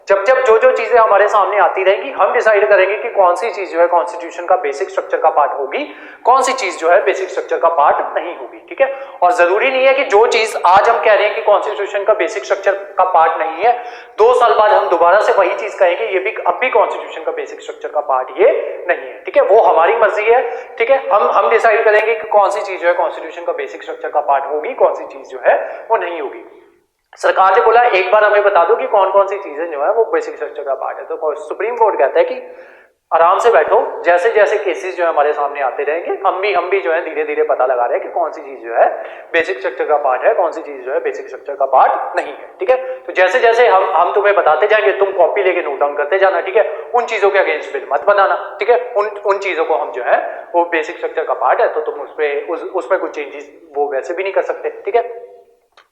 Speaker 1: जब जब जो चीजें हमारे सामने आती रहेंगी हम डिसाइड करेंगे कि कौन सी चीज जो है कॉन्स्टिट्यूशन का बेसिक स्ट्रक्चर का पार्ट होगी, कौन सी चीज जो है बेसिक स्ट्रक्चर का पार्ट नहीं होगी, ठीक है। और जरूरी नहीं है कि जो चीज आज हम कह रहे हैं कि कॉन्स्टिट्यूशन का बेसिक स्ट्रक्चर का पार्ट नहीं है, 2 साल बाद हम दोबारा से वही चीज कहेंगे ये भी अब भी कॉन्स्टिट्यूशन का बेसिक स्ट्रक्चर का पार्ट ये नहीं है, ठीक है। वो हमारी मर्जी है, ठीक है, हम डिसाइड करेंगे कि कौन सी चीज जो है कॉन्स्टिट्यूशन का बेसिक स्ट्रक्चर का पार्ट होगी, कौन सी चीज जो है वो नहीं होगी। सरकार ने बोला एक बार हमें बता दो कि कौन कौन सी चीजें जो है वो बेसिक स्ट्रक्चर का पार्ट है, तो सुप्रीम कोर्ट कहता है कि आराम से बैठो, जैसे जैसे केसेस जो है हमारे सामने आते रहेंगे हम भी जो है धीरे धीरे पता लगा रहे हैं कि कौन सी चीज जो है बेसिक स्ट्रक्चर का पार्ट है, कौन सी चीज जो है बेसिक स्ट्रक्चर का पार्ट नहीं है। ठीक है, तो जैसे जैसे हम तुम्हें बताते जाएंगे, तुम कॉपी लेके नोट डाउन करते जाना। ठीक है, उन चीजों के अगेंस्ट बिल मत बनाना। ठीक है, उन चीजों को हम जो है वो बेसिक स्ट्रक्चर का पार्ट है तो तुम उसमें कुछ चेंजेस वो वैसे भी नहीं कर सकते। ठीक है,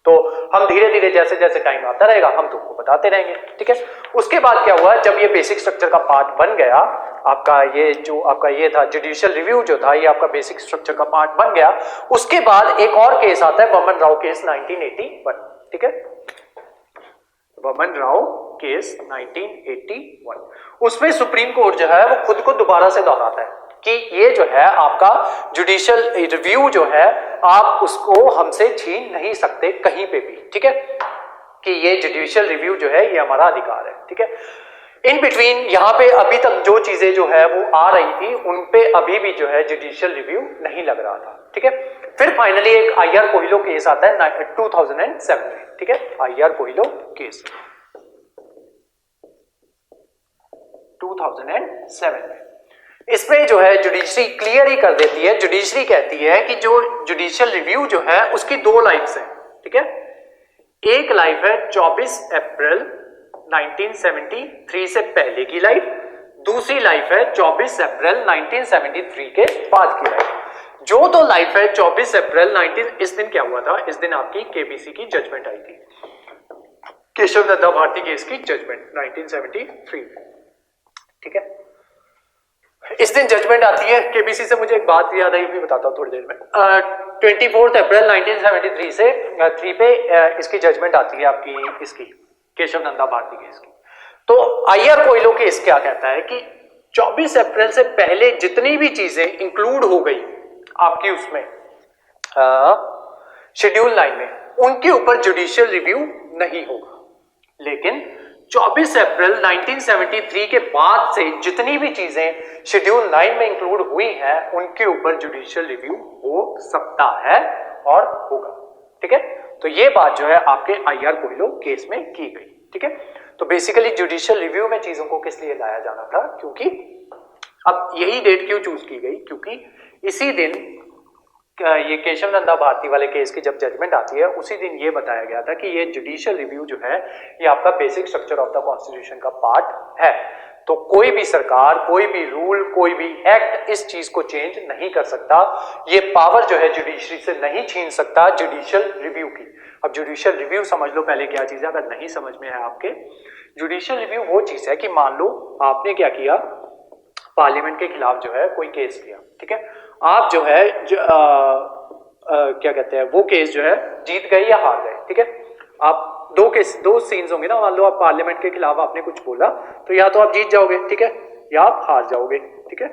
Speaker 1: तो हम धीरे धीरे जैसे जैसे टाइम आता रहेगा हम तुमको बताते रहेंगे। ठीक है, उसके बाद क्या हुआ, जब ये बेसिक स्ट्रक्चर का पार्ट बन गया आपका, ये जो आपका ये था जुडिशियल रिव्यू जो था ये आपका बेसिक स्ट्रक्चर का पार्ट बन गया। उसके बाद एक और केस आता है बर्मन राव केस 1981। ठीक है, बर्मन राव केस 1981, उसमें सुप्रीम कोर्ट जो है वो खुद को दोबारा से दोहराता है कि ये जो है आपका जुडिशियल रिव्यू जो है आप उसको हमसे छीन नहीं सकते कहीं पे भी। ठीक है, कि ये जुडिशियल रिव्यू जो है ये हमारा अधिकार है। ठीक है, इन बिटवीन यहाँ पे अभी तक जो चीजें जो है वो आ रही थी उन पे अभी भी जो है जुडिशियल रिव्यू नहीं लग रहा था। ठीक है, फिर फाइनली एक आईआर कोहिलो केस आता है 2007 में। ठीक है, आईआर कोहिलो केस 2007 में, इसमें जो है जुडिशरी क्लियर ही कर देती है। जुडिशरी कहती है कि जो जुडिशियल रिव्यू जो है उसकी दो लाइफ्स हैं। ठीक है, एक लाइफ है 24 अप्रैल 1973 से पहले की लाइफ, दूसरी लाइफ है 24 अप्रैल 1973 के बाद की लाइफ। जो तो लाइफ है 24 अप्रैल 19, इस दिन क्या हुआ था, इस दिन आपकी केबीसी की जजमेंट आई थी, केशव नंदा भारती केस की जजमेंट 1973। ठीक है, इस दिन जजमेंट आती है केबीसी से। मुझे एक बात याद आई, भी बताता हूँ थोड़ी देर में। 24 अप्रैल 1973 से 3 पे इसकी जजमेंट आती है आपकी इसकी केशव नंदा भारती केस की। तो आईआर कोहिलो केस क्या कहता है कि 24 अप्रैल से पहले जितनी भी चीजें इंक्लूड हो गई आपकी उसमें शेड्यूल 9 में, उनके ऊपर जुडिशियल रिव्यू नहीं होगा। लेकिन 24 अप्रैल 1973 के बाद से जितनी भी चीजें शेड्यूल 9 में इंक्लूड हुई हैं उनके ऊपर जुडिशियल रिव्यू हो सकता है और होगा। ठीक है, तो ये बात जो है आपके आईआर कोहिलो केस में की गई। ठीक है, तो बेसिकली जुडिशियल रिव्यू में चीजों को किस लिए लाया जाना था, क्योंकि अब यही डेट क्यों चूज की गई, क्योंकि इसी दिन ये केशव नंदा भारती वाले केस की जब जजमेंट आती है उसी दिन ये बताया गया था कि ये जुडिशियल रिव्यू जो है ये आपका basic structure of the constitution का पार्ट है। तो कोई भी सरकार, कोई भी रूल, कोई भी एक्ट इस चीज को चेंज नहीं कर सकता। ये पावर जो है जुडिशरी से नहीं छीन सकता जुडिशियल रिव्यू की। अब जुडिशियल रिव्यू समझ लो पहले क्या चीज है, अगर नहीं समझ में है आपके, जुडिशियल रिव्यू वो चीज है कि मान लो आपने क्या किया, पार्लियामेंट के खिलाफ जो है कोई केस किया। ठीक है, आप जो है क्या कहते हैं वो केस जो है जीत गए या हार गए। ठीक है, आप दो सीन्स होंगे ना, मान लो आप पार्लियामेंट के खिलाफ आपने कुछ बोला तो या तो आप जीत जाओगे, ठीक है, या आप हार जाओगे। ठीक है,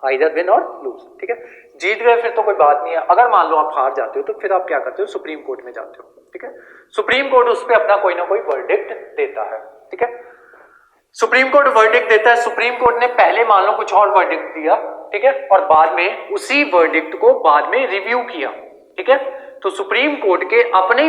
Speaker 1: आइदर विन और लूज। ठीक है, जीत गए फिर तो कोई बात नहीं है, अगर मान लो आप हार जाते हो तो फिर आप क्या करते हो, सुप्रीम कोर्ट में जाते हो। ठीक है, सुप्रीम कोर्ट उस पर अपना कोई ना कोई वर्डिक्ट देता है। ठीक है, सुप्रीम कोर्ट वर्डिक्ट देता है, सुप्रीम कोर्ट ने पहले मान लो कुछ और वर्डिक्ट दिया, ठीक है, और बाद में उसी वर्डिक्ट को बाद में रिव्यू किया। ठीक है, तो सुप्रीम कोर्ट के अपने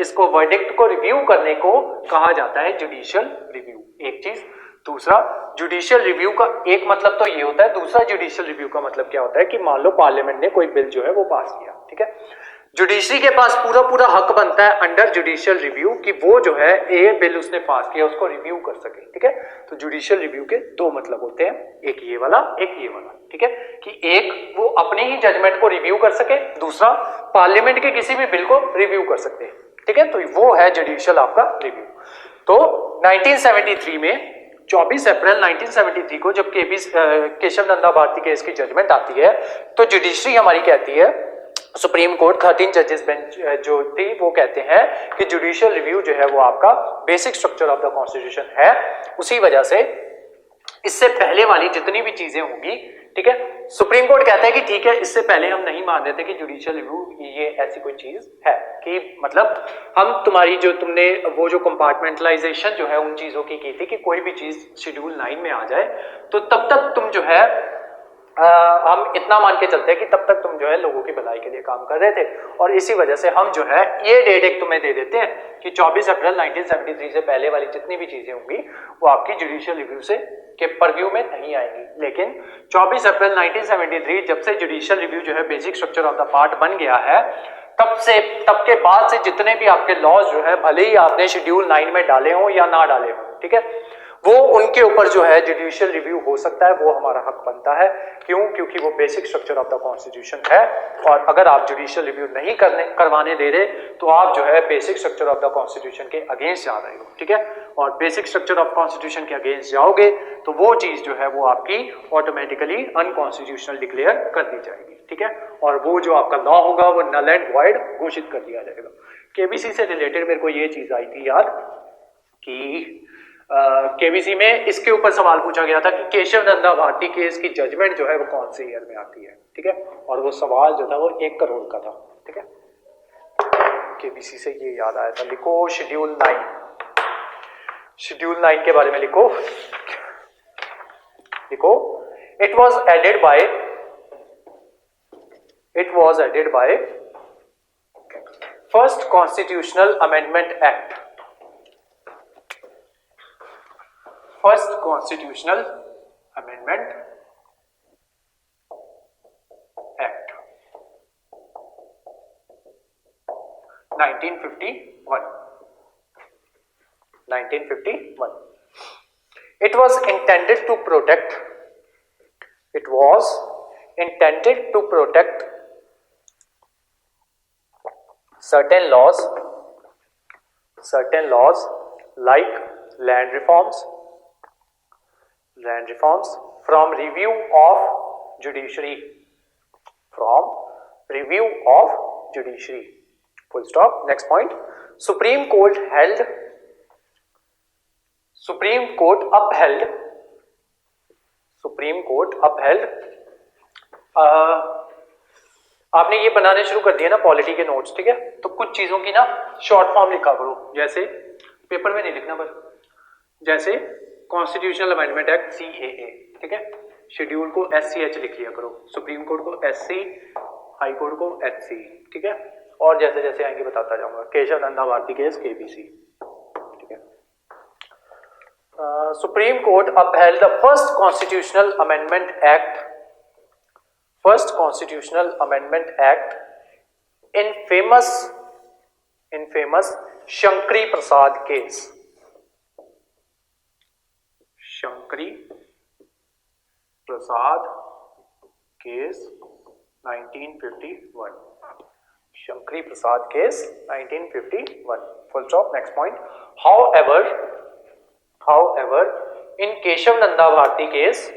Speaker 1: इसको वर्डिक्ट को रिव्यू करने को कहा जाता है जुडिशियल रिव्यू। एक चीज, दूसरा जुडिशियल रिव्यू का एक मतलब तो ये होता है, दूसरा जुडिशियल रिव्यू का मतलब क्या होता है कि मान लो पार्लियामेंट ने कोई बिल जो है वो पास किया। ठीक है, जुडिशरी के पास पूरा हक बनता है अंडर जुडिशियल रिव्यू कि वो जो है ये बिल उसने पास किया उसको रिव्यू कर सके। ठीक है, तो जुडिशियल रिव्यू के दो मतलब होते हैं, एक ये वाला, एक ये वाला। ठीक है, कि एक वो अपनी ही जजमेंट को रिव्यू कर सके, दूसरा पार्लियामेंट के किसी भी बिल को रिव्यू कर सकते हैं। ठीक है, तो वो है जुडिशियल आपका रिव्यू। तो 1973 में 24 अप्रैल 1973 को जब केशव नंदा भारती केस की जजमेंट आती है तो जुडिशरी हमारी कहती है, सुप्रीम कोर्ट 13 जजेस बेंच जो थी वो कहते हैं कि जुडिशियल रिव्यू जो है वो आपका basic structure of the constitution है। उसी वजह से इससे पहले वाली जितनी भी चीजें होंगी, ठीक है, सुप्रीम कोर्ट कहता है कि ठीक है, इससे पहले हम नहीं मान रहे थे कि जुडिशियल रिव्यू ये ऐसी कोई चीज है कि मतलब हम तुम्हारी जो तुमने वो जो कंपार्टमेंटलाइजेशन जो है उन चीजों की थी कि कोई भी चीज शेड्यूल 9 में आ जाए तो तब तक तुम जो है हम इतना मान के चलते हैं कि तब तक तुम जो है लोगों की भलाई के लिए काम कर रहे थे और इसी वजह से हम जो है ये डेट एक तुम्हें दे देते हैं कि 24 अप्रैल 1973 से पहले वाली जितनी भी चीजें होंगी वो आपकी जुडिशियल रिव्यू से के परव्यू में नहीं आएंगी। लेकिन 24 अप्रैल 1973 जब से जुडिशियल रिव्यू जो है basic structure of the part बन गया है, तब के बाद से जितने भी आपके लॉज जो है भले ही आपने शेड्यूल 9 में डाले हो या ना डाले हो, ठीक है, वो उनके ऊपर जो है जुडिशियल रिव्यू हो सकता है, वो हमारा हक बनता है। क्यों? क्योंकि वो basic structure of the constitution है और अगर आप जुडिशियल रिव्यू नहीं करवाने दे रहे तो आप जो है basic structure of the constitution के अगेंस्ट जा रहे हो, ठीक है। और बेसिक स्ट्रक्चर ऑफ कॉन्स्टिट्यूशन के अगेंस्ट जाओगे तो वो चीज जो है वो आपकी ऑटोमेटिकली अनकॉन्स्टिट्यूशनल डिक्लेयर कर दी जाएगी, ठीक है, और वो जो आपका लॉ होगा वो नल एंड वॉइड घोषित कर दिया जाएगा। केबीसी से रिलेटेड मेरे को ये चीज आई थी याद कि केबीसी में इसके ऊपर सवाल पूछा गया था कि केशव नंदा भारती केस की जजमेंट जो है वो कौन से ईयर में आती है, ठीक है, और वो सवाल जो था वो 1 करोड़ का था, ठीक है। केबीसी से ये याद आया था, लिखो शेड्यूल 9, शेड्यूल 9 के बारे में लिखो it was added by first constitutional amendment act, first constitutional amendment act 1951। It was intended to protect certain laws like land reforms from review of judiciary, full stop. Next point, Supreme Court upheld आपने ये बनाने शुरू कर दिया ना polity के notes, ठीक है, तो कुछ चीजों की ना शॉर्ट फॉर्म लिखा करो, जैसे पेपर में नहीं लिखना बस, जैसे कॉन्स्टिट्यूशनल अमेंडमेंट एक्ट CAA, ठीक है, शेड्यूल को SCH लिख लिया करो, सुप्रीम कोर्ट को SC, हाई कोर्ट को HC, ठीक है, और जैसे जैसे आएंगे बताता जाऊंगा। केशव नंदा भारती केस KBC, ठीक है। Supreme court upheld the first constitutional amendment act in famous Shankari Prasad case, Shankari Prasad case 1951, Shankari Prasad case 1951, full stop. Next point, however in Keshav Nanda Bharati case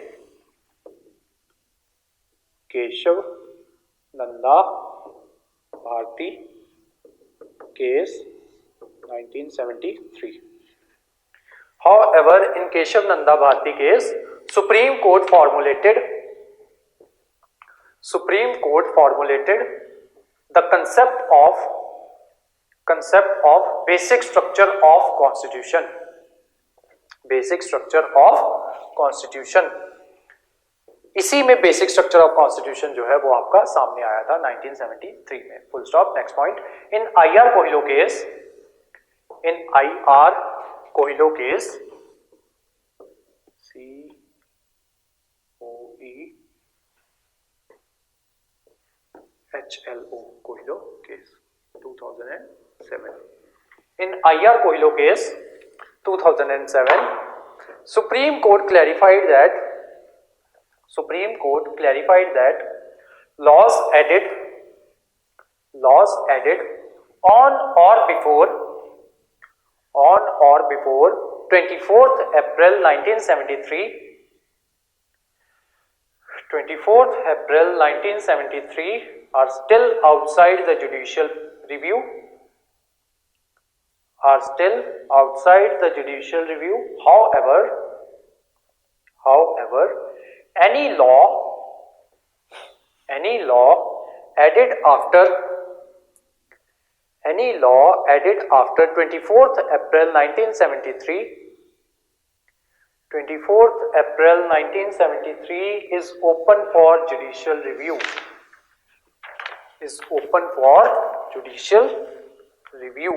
Speaker 1: 1973, however in Keshav Nanda Bharati case Supreme Court formulated the concept of basic structure of constitution, इसी में basic structure of constitution जो है वो आपका सामने आया था 1973 में, full stop. Next point, in IR Coelho case COEHLO Coelho case 2007, in IR Coelho case 2007 Supreme Court clarified that laws added on or before 24th April 1973 are still outside the judicial review. However, any law added after 24th April 1973 24th April 1973 is open for judicial review. Is open for judicial review.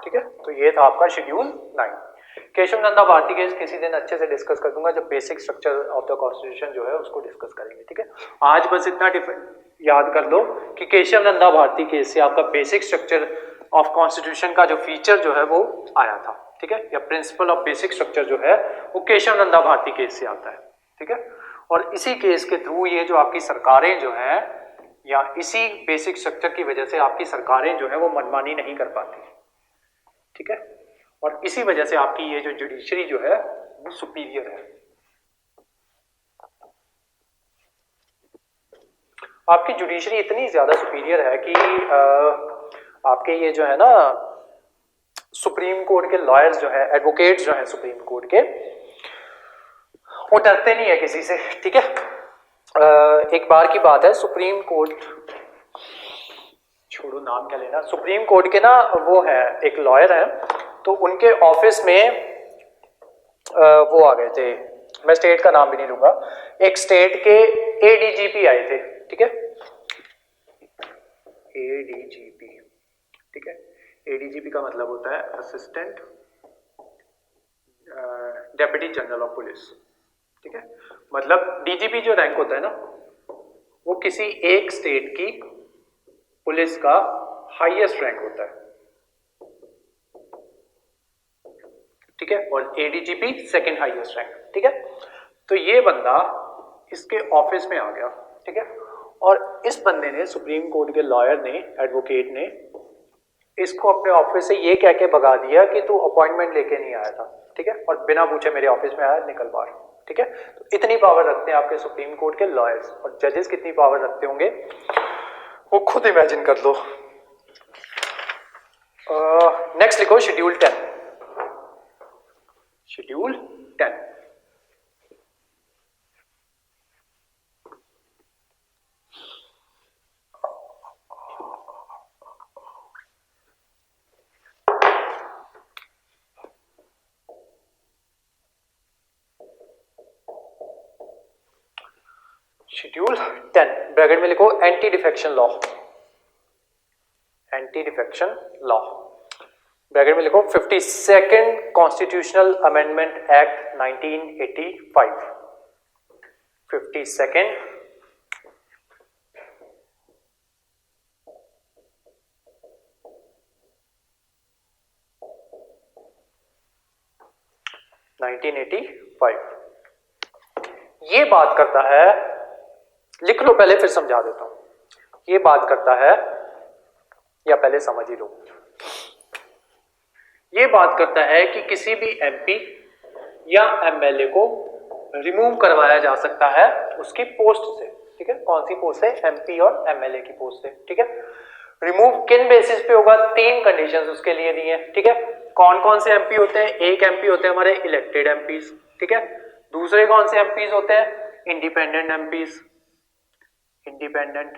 Speaker 1: ठीक है, तो ये था आपका schedule 9। Keshav Nanda Bharati case किसी दिन अच्छे से डिस्कस कर दूंगा जब basic structure of the constitution जो है उसको डिस्कस करेंगे। ठीक है, आज बस इतना याद कर लो कि केशव नंदा भारती केस से आपका बेसिक स्ट्रक्चर ऑफ कॉन्स्टिट्यूशन का जो फीचर जो है वो आया था। ठीक है, या प्रिंसिपल ऑफ बेसिक स्ट्रक्चर जो है वो केशव नंदा भारती केस से आता है। ठीक है, और इसी केस के थ्रू ये जो आपकी सरकारें जो है या इसी बेसिक स्ट्रक्चर की वजह से आपकी सरकारें जो है वो मनमानी नहीं कर पाती। ठीक है, और इसी वजह से आपकी ये जो जुडिशरी जो है वो सुपीरियर है। आपकी जुडिशरी इतनी ज्यादा सुपीरियर है कि आपके ये जो है ना सुप्रीम कोर्ट के लॉयर्स जो है, एडवोकेट्स जो है सुप्रीम कोर्ट के, वो डरते नहीं है किसी से। ठीक है, एक बार की बात है, सुप्रीम कोर्ट, छोड़ो नाम क्या लेना, सुप्रीम कोर्ट के ना वो है एक लॉयर है, तो उनके ऑफिस में वो आ गए थे, मैं स्टेट का नाम भी नहीं लूंगा, एक स्टेट के एडीजीपी आए थे। ठीक है, एडीजीपी, ठीक है, एडीजीपी का मतलब होता है assistant deputy general of police. ठीक है, मतलब डीजीपी जो रैंक होता है ना वो किसी एक स्टेट की पुलिस का हाईएस्ट रैंक होता है। ठीक है, और एडीजीपी सेकंड हाईएस्ट रैंक। ठीक है, तो ये बंदा इसके ऑफिस में आ गया। ठीक है, और इस बंदे ने, सुप्रीम कोर्ट के लॉयर ने, एडवोकेट ने इसको अपने ऑफिस से ये कह के भगा दिया कि तू अपॉइंटमेंट लेके नहीं आया था। ठीक है, और बिना पूछे मेरे ऑफिस में आया, निकल बाहर। ठीक है, तो इतनी पावर रखते हैं आपके सुप्रीम कोर्ट के लॉयर्स, और जजेस कितनी पावर रखते होंगे वो खुद इमेजिन कर लो। नेक्स्ट लिखो शेड्यूल 10। शेड्यूल 10, शेड्यूल 10 ब्रैकेट में लिखो anti defection law. Anti defection law bracket में लिखो 52nd constitutional amendment act 1985। 52nd ये बात करता है, लिख लो पहले फिर समझा देता हूं। ये बात करता है, या पहले समझ ही लो, ये बात करता है कि किसी भी एमपी या एमएलए को रिमूव करवाया जा सकता है उसकी पोस्ट से। ठीक है, कौन सी पोस्ट से? एमपी और एमएलए की पोस्ट से। ठीक है, रिमूव किन बेसिस पे होगा? 3 कंडीशंस उसके लिए दी हैं। ठीक है, कौन कौन से एमपी होते हैं? एक एमपी होते हैं हमारे इलेक्टेड एमपीज। ठीक है, दूसरे कौन से एमपीज होते हैं? Independent MPs, independent.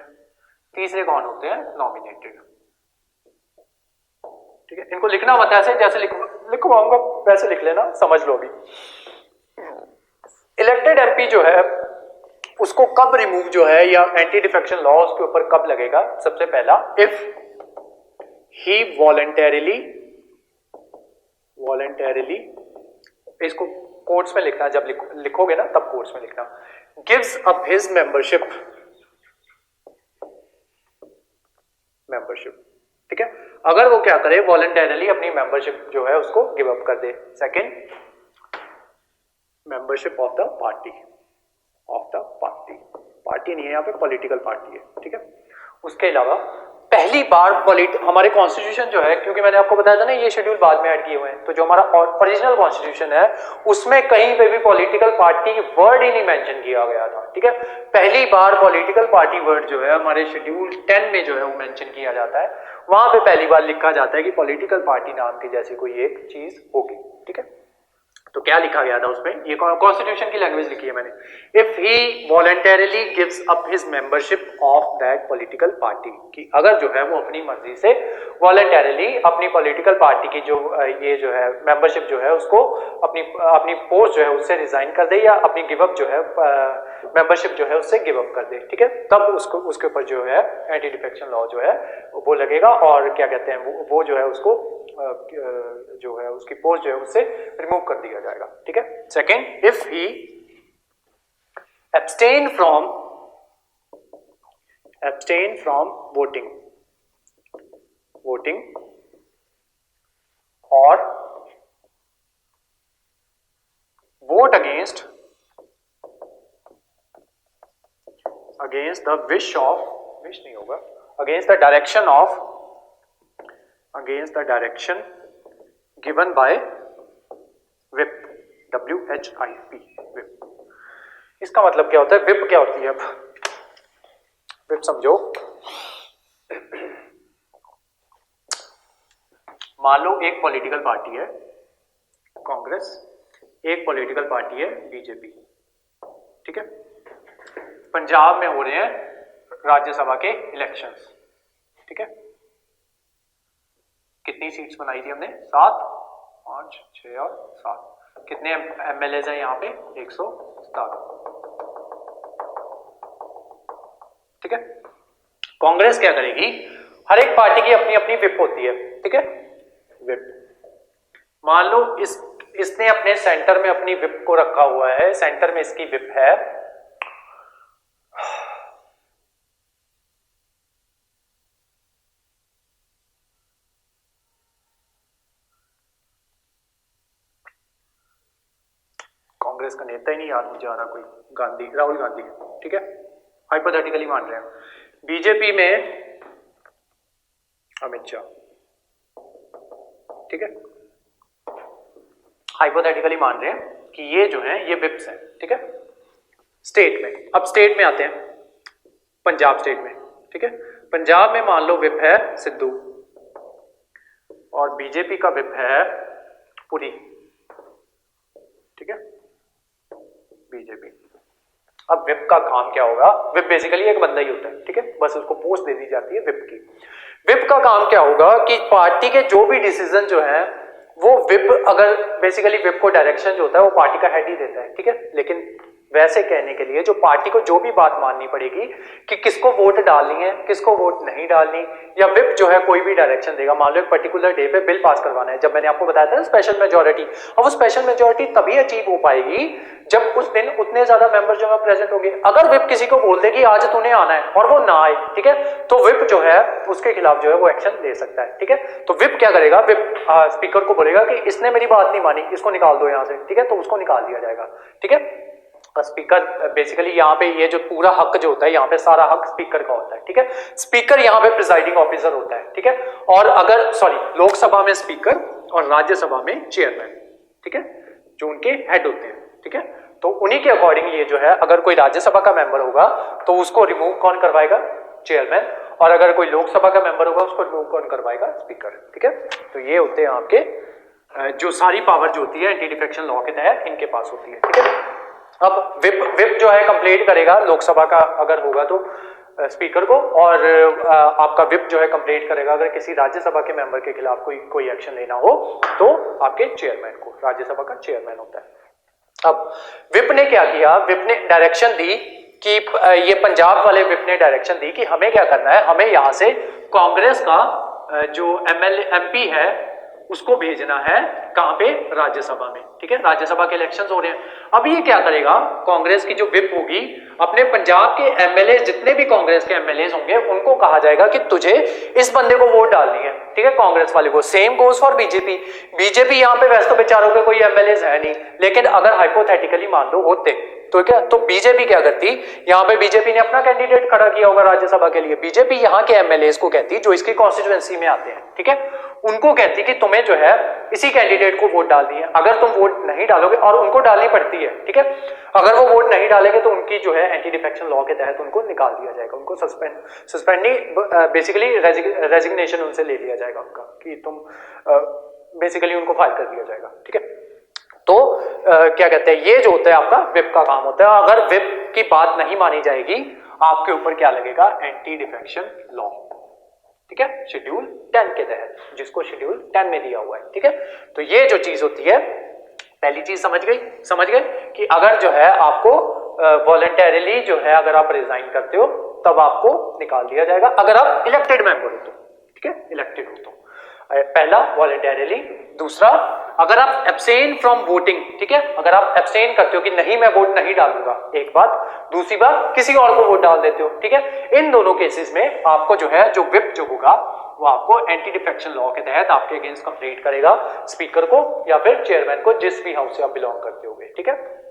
Speaker 1: तीसरे कौन होते हैं? नॉमिनेटेड। ठीक है, इनको लिखना मत ऐसे जैसे लिखवाऊंगा वैसे लिख लेना, समझ लो। अभी इलेक्टेड एमपी जो है उसको कब रिमूव जो है, या एंटी डिफेक्शन लॉ उसके ऊपर कब लगेगा? सबसे पहला, इफ ही वॉलंटरीली, इसको कोर्ट्स में लिखना, जब लिखोगे ना तब कोर्ट्स में लिखना, गिव्स अप हिज मेंबरशिप। ठीक है, अगर वो क्या करे, वॉलंटरीली अपनी मेंबरशिप जो है उसको गिव अप कर दे। Second, membership of the party, party नहीं है यहाँ पे, पॉलिटिकल पार्टी है। ठीक है, उसके अलावा पहली बार हमारे कॉन्स्टिट्यूशन जो है, क्योंकि मैंने आपको बताया था ना ये शेड्यूल बाद में ऐड किए हुए हैं, तो जो हमारा ओरिजिनल कॉन्स्टिट्यूशन है उसमें कहीं पे भी पॉलिटिकल पार्टी वर्ड ही नहीं मेंशन किया गया था। ठीक है, पहली बार पॉलिटिकल पार्टी वर्ड जो है हमारे शेड्यूल 10 में जो है वो मेंशन किया जाता है। वहां पे पहली बार लिखा जाता है कि पॉलिटिकल पार्टी नाम की जैसी कोई एक चीज होगी। ठीक है, तो क्या लिखा गया था उसमें, ये कॉन्स्टिट्यूशन की लैंग्वेज लिखी है मैंने, if he voluntarily gives up his membership of that political party, कि अगर जो है वो अपनी मर्जी से वॉलंटरली अपनी पॉलिटिकल पार्टी की जो ये जो है मेंबरशिप जो है उसको अपनी पोस्ट जो है उससे रिजाइन कर दे, या अपनी गिव अप जो है मेंबरशिप जो है उससे गिव अप कर दे, ठीक है, तब उसको उसके ऊपर जो है एंटी डिफेक्शन लॉ जो है वो लगेगा, और क्या कहते हैं वो जो है उसको जो है उसकी पोस्ट जो है उससे रिमूव कर दिया जाएगा, ठीक है। Second, if he abstain from voting or vote against the wish नहीं होगा, against the direction given by whip, WHIP, whip। इसका मतलब क्या होता है, whip क्या होती है, अब whip समझो, मान लो एक पॉलिटिकल पार्टी है कांग्रेस, एक पॉलिटिकल पार्टी है बीजेपी, ठीक है, पंजाब में हो रहे हैं राज्यसभा के इलेक्शंस, ठीक है, कितनी सीट्स बनाई थी हमने, 7, 5, 6 और 7, कितने एमएलए हैं यहाँ पे, 117, ठीक है। कांग्रेस क्या करेगी, हर एक पार्टी की अपनी अपनी विप होती है, ठीक है, विप, मान लो इसने अपने सेंटर में अपनी विप को रखा हुआ है, सेंटर में इसकी विप है, कांग्रेस का नेता ही नहीं याद मुझे आ रहा कोई, राहुल गांधी, ठीक है, हाइपोथेटिकली मान रहे हैं, बीजेपी में अमित शाह, ठीक है, हाइपोथेटिकली मान रहे हैं कि ये जो है ये विप्स हैं, ठीक है, स्टेट में, अब स्टेट में आते हैं, पंजाब स्टेट में, ठीक है, पंजाब में मान लो विप है सिद्धू और बीजेपी का विप है पुरी, ठीक है, बीजेपी। अब विप का काम क्या होगा, विप बेसिकली एक बंदा ही होता है, ठीक है, बस उसको पोस्ट दे दी जाती है विप की। विप का काम क्या होगा कि पार्टी के जो भी डिसीजन जो है वो विप, अगर बेसिकली विप को डायरेक्शन जो होता है वो पार्टी का हेड ही देता है, ठीक है, लेकिन वैसे कहने के लिए जो पार्टी को जो भी बात माननी पड़ेगी कि किसको वोट डालनी है, किसको वोट नहीं डालनी, या विप जो है कोई भी डायरेक्शन देगा, मान लो एक पर्टिकुलर डे पे बिल पास करवाना है, जब मैंने आपको बताया था ना स्पेशल मेजोरिटी, और वो स्पेशल मेजोरिटी तभी अचीव हो पाएगी जब उस दिन उतने ज्यादा मेंबर जो है प्रेजेंट होंगे। अगर विप किसी को बोल दे कि आज तूने आना है और वो ना आए, ठीक है, तो विप जो है उसके खिलाफ जो है वो एक्शन ले सकता है, ठीक है। तो विप क्या करेगा, विप स्पीकर को बोलेगा कि इसने मेरी बात नहीं मानी, इसको निकाल दो यहाँ से, ठीक है, तो उसको निकाल दिया जाएगा, ठीक है। स्पीकर बेसिकली यहाँ पे ये जो पूरा हक जो होता है, यहाँ पे सारा हक स्पीकर का होता है, ठीक है, स्पीकर यहाँ पे प्रिसाइडिंग ऑफिसर होता है, ठीक है, और अगर लोकसभा में स्पीकर और राज्यसभा में चेयरमैन, ठीक है, जो उनके हेड होते हैं, ठीक है, तो उन्हीं के अकॉर्डिंग ये जो है, अगर कोई राज्यसभा का मेंबर होगा तो उसको रिमूव कौन करवाएगा, चेयरमैन, और अगर कोई लोकसभा का मेंबर होगा उसको रिमूव कौन करवाएगा, स्पीकर, ठीक है। तो ये होते हैं आपके जो सारी पावर जो होती है एंटी डिफेक्शन लॉ के तहत इनके पास होती है, ठीक है। अब विप जो है कंप्लेंट करेगा लोकसभा का अगर होगा तो स्पीकर को, और आपका विप जो है कंप्लेंट करेगा अगर किसी राज्यसभा के मेंबर के खिलाफ कोई एक्शन लेना हो तो आपके चेयरमैन को, राज्यसभा का चेयरमैन होता है। अब विप ने क्या किया, विप ने डायरेक्शन दी कि ये पंजाब वाले विप ने डायरेक्शन दी कि हमें क्या करना है, हमें यहां से कांग्रेस का जो एमपी है उसको भेजना है कहां पे, राज्यसभा में, ठीक है, राज्यसभा के इलेक्शंस हो रहे हैं। अब ये क्या करेगा, कांग्रेस की जो विप होगी अपने पंजाब के एमएलए, जितने भी कांग्रेस के एमएलए होंगे उनको कहा जाएगा कि तुझे इस बंदे को वोट डालनी है, ठीक है, कांग्रेस वाले को। सेम गोज फॉर बीजेपी यहाँ पे वैसे तो बेचारों के कोई एमएलए है नहीं, लेकिन अगर हाइपोथेटिकली मान लो होते तो क्या, तो बीजेपी क्या करती, यहाँ पे बीजेपी ने अपना कैंडिडेट खड़ा किया होगा राज्यसभा के लिए, बीजेपी यहाँ के एमएलए को कहती जो इसकी कॉन्स्टिट्यूएंसी में आते हैं, ठीक है, उनको कहती कि तुम्हें जो है इसी कैंडिडेट को वोट डालनी है। अगर तुम वोट नहीं डालोगे, और उनको डालनी पड़ती है, ठीक है, अगर वो वोट नहीं डालेंगे तो उनकी जो है एंटी डिफेक्शन लॉ के तहत उनको निकाल दिया जाएगा, उनको सस्पेंड नहीं, बेसिकली रेजिग्नेशन उनसे ले लिया जाएगा उनका, कि तुम बेसिकली उनको फायर कर दिया जाएगा, ठीक है। तो क्या कहते हैं, ये जो होता है आपका विप का काम होता है। अगर विप की बात नहीं मानी जाएगी, आपके ऊपर क्या लगेगा, एंटी डिफेक्शन लॉ, ठीक है, शेड्यूल 10 के तहत, जिसको शेड्यूल 10 में दिया हुआ है, ठीक है। तो ये जो चीज होती है, पहली चीज समझ गए कि अगर जो है आपको वॉलंटरीली जो है अगर आप रिजाइन करते हो तब आपको निकाल दिया जाएगा, अगर आप इलेक्टेड मेंबर हो तो, ठीक है, इलेक्टेड हो तो। पहला वॉलंटरीली, दूसरा अगर आप एब्सटेन फ्रॉम वोटिंग, ठीक है, अगर आप एब्सटेन करते हो कि नहीं मैं वोट नहीं डालूंगा, एक बात, दूसरी बात किसी और को वोट डाल देते हो, ठीक है, इन दोनों केसेस में आपको जो है जो विप जो होगा वो आपको एंटी डिफेक्शन लॉ के तहत आपके अगेंस्ट कंप्लेंट करेगा स्पीकर को या फिर चेयरमैन को, जिस भी हाउस से आप बिलोंग करते होगे, ठीक है।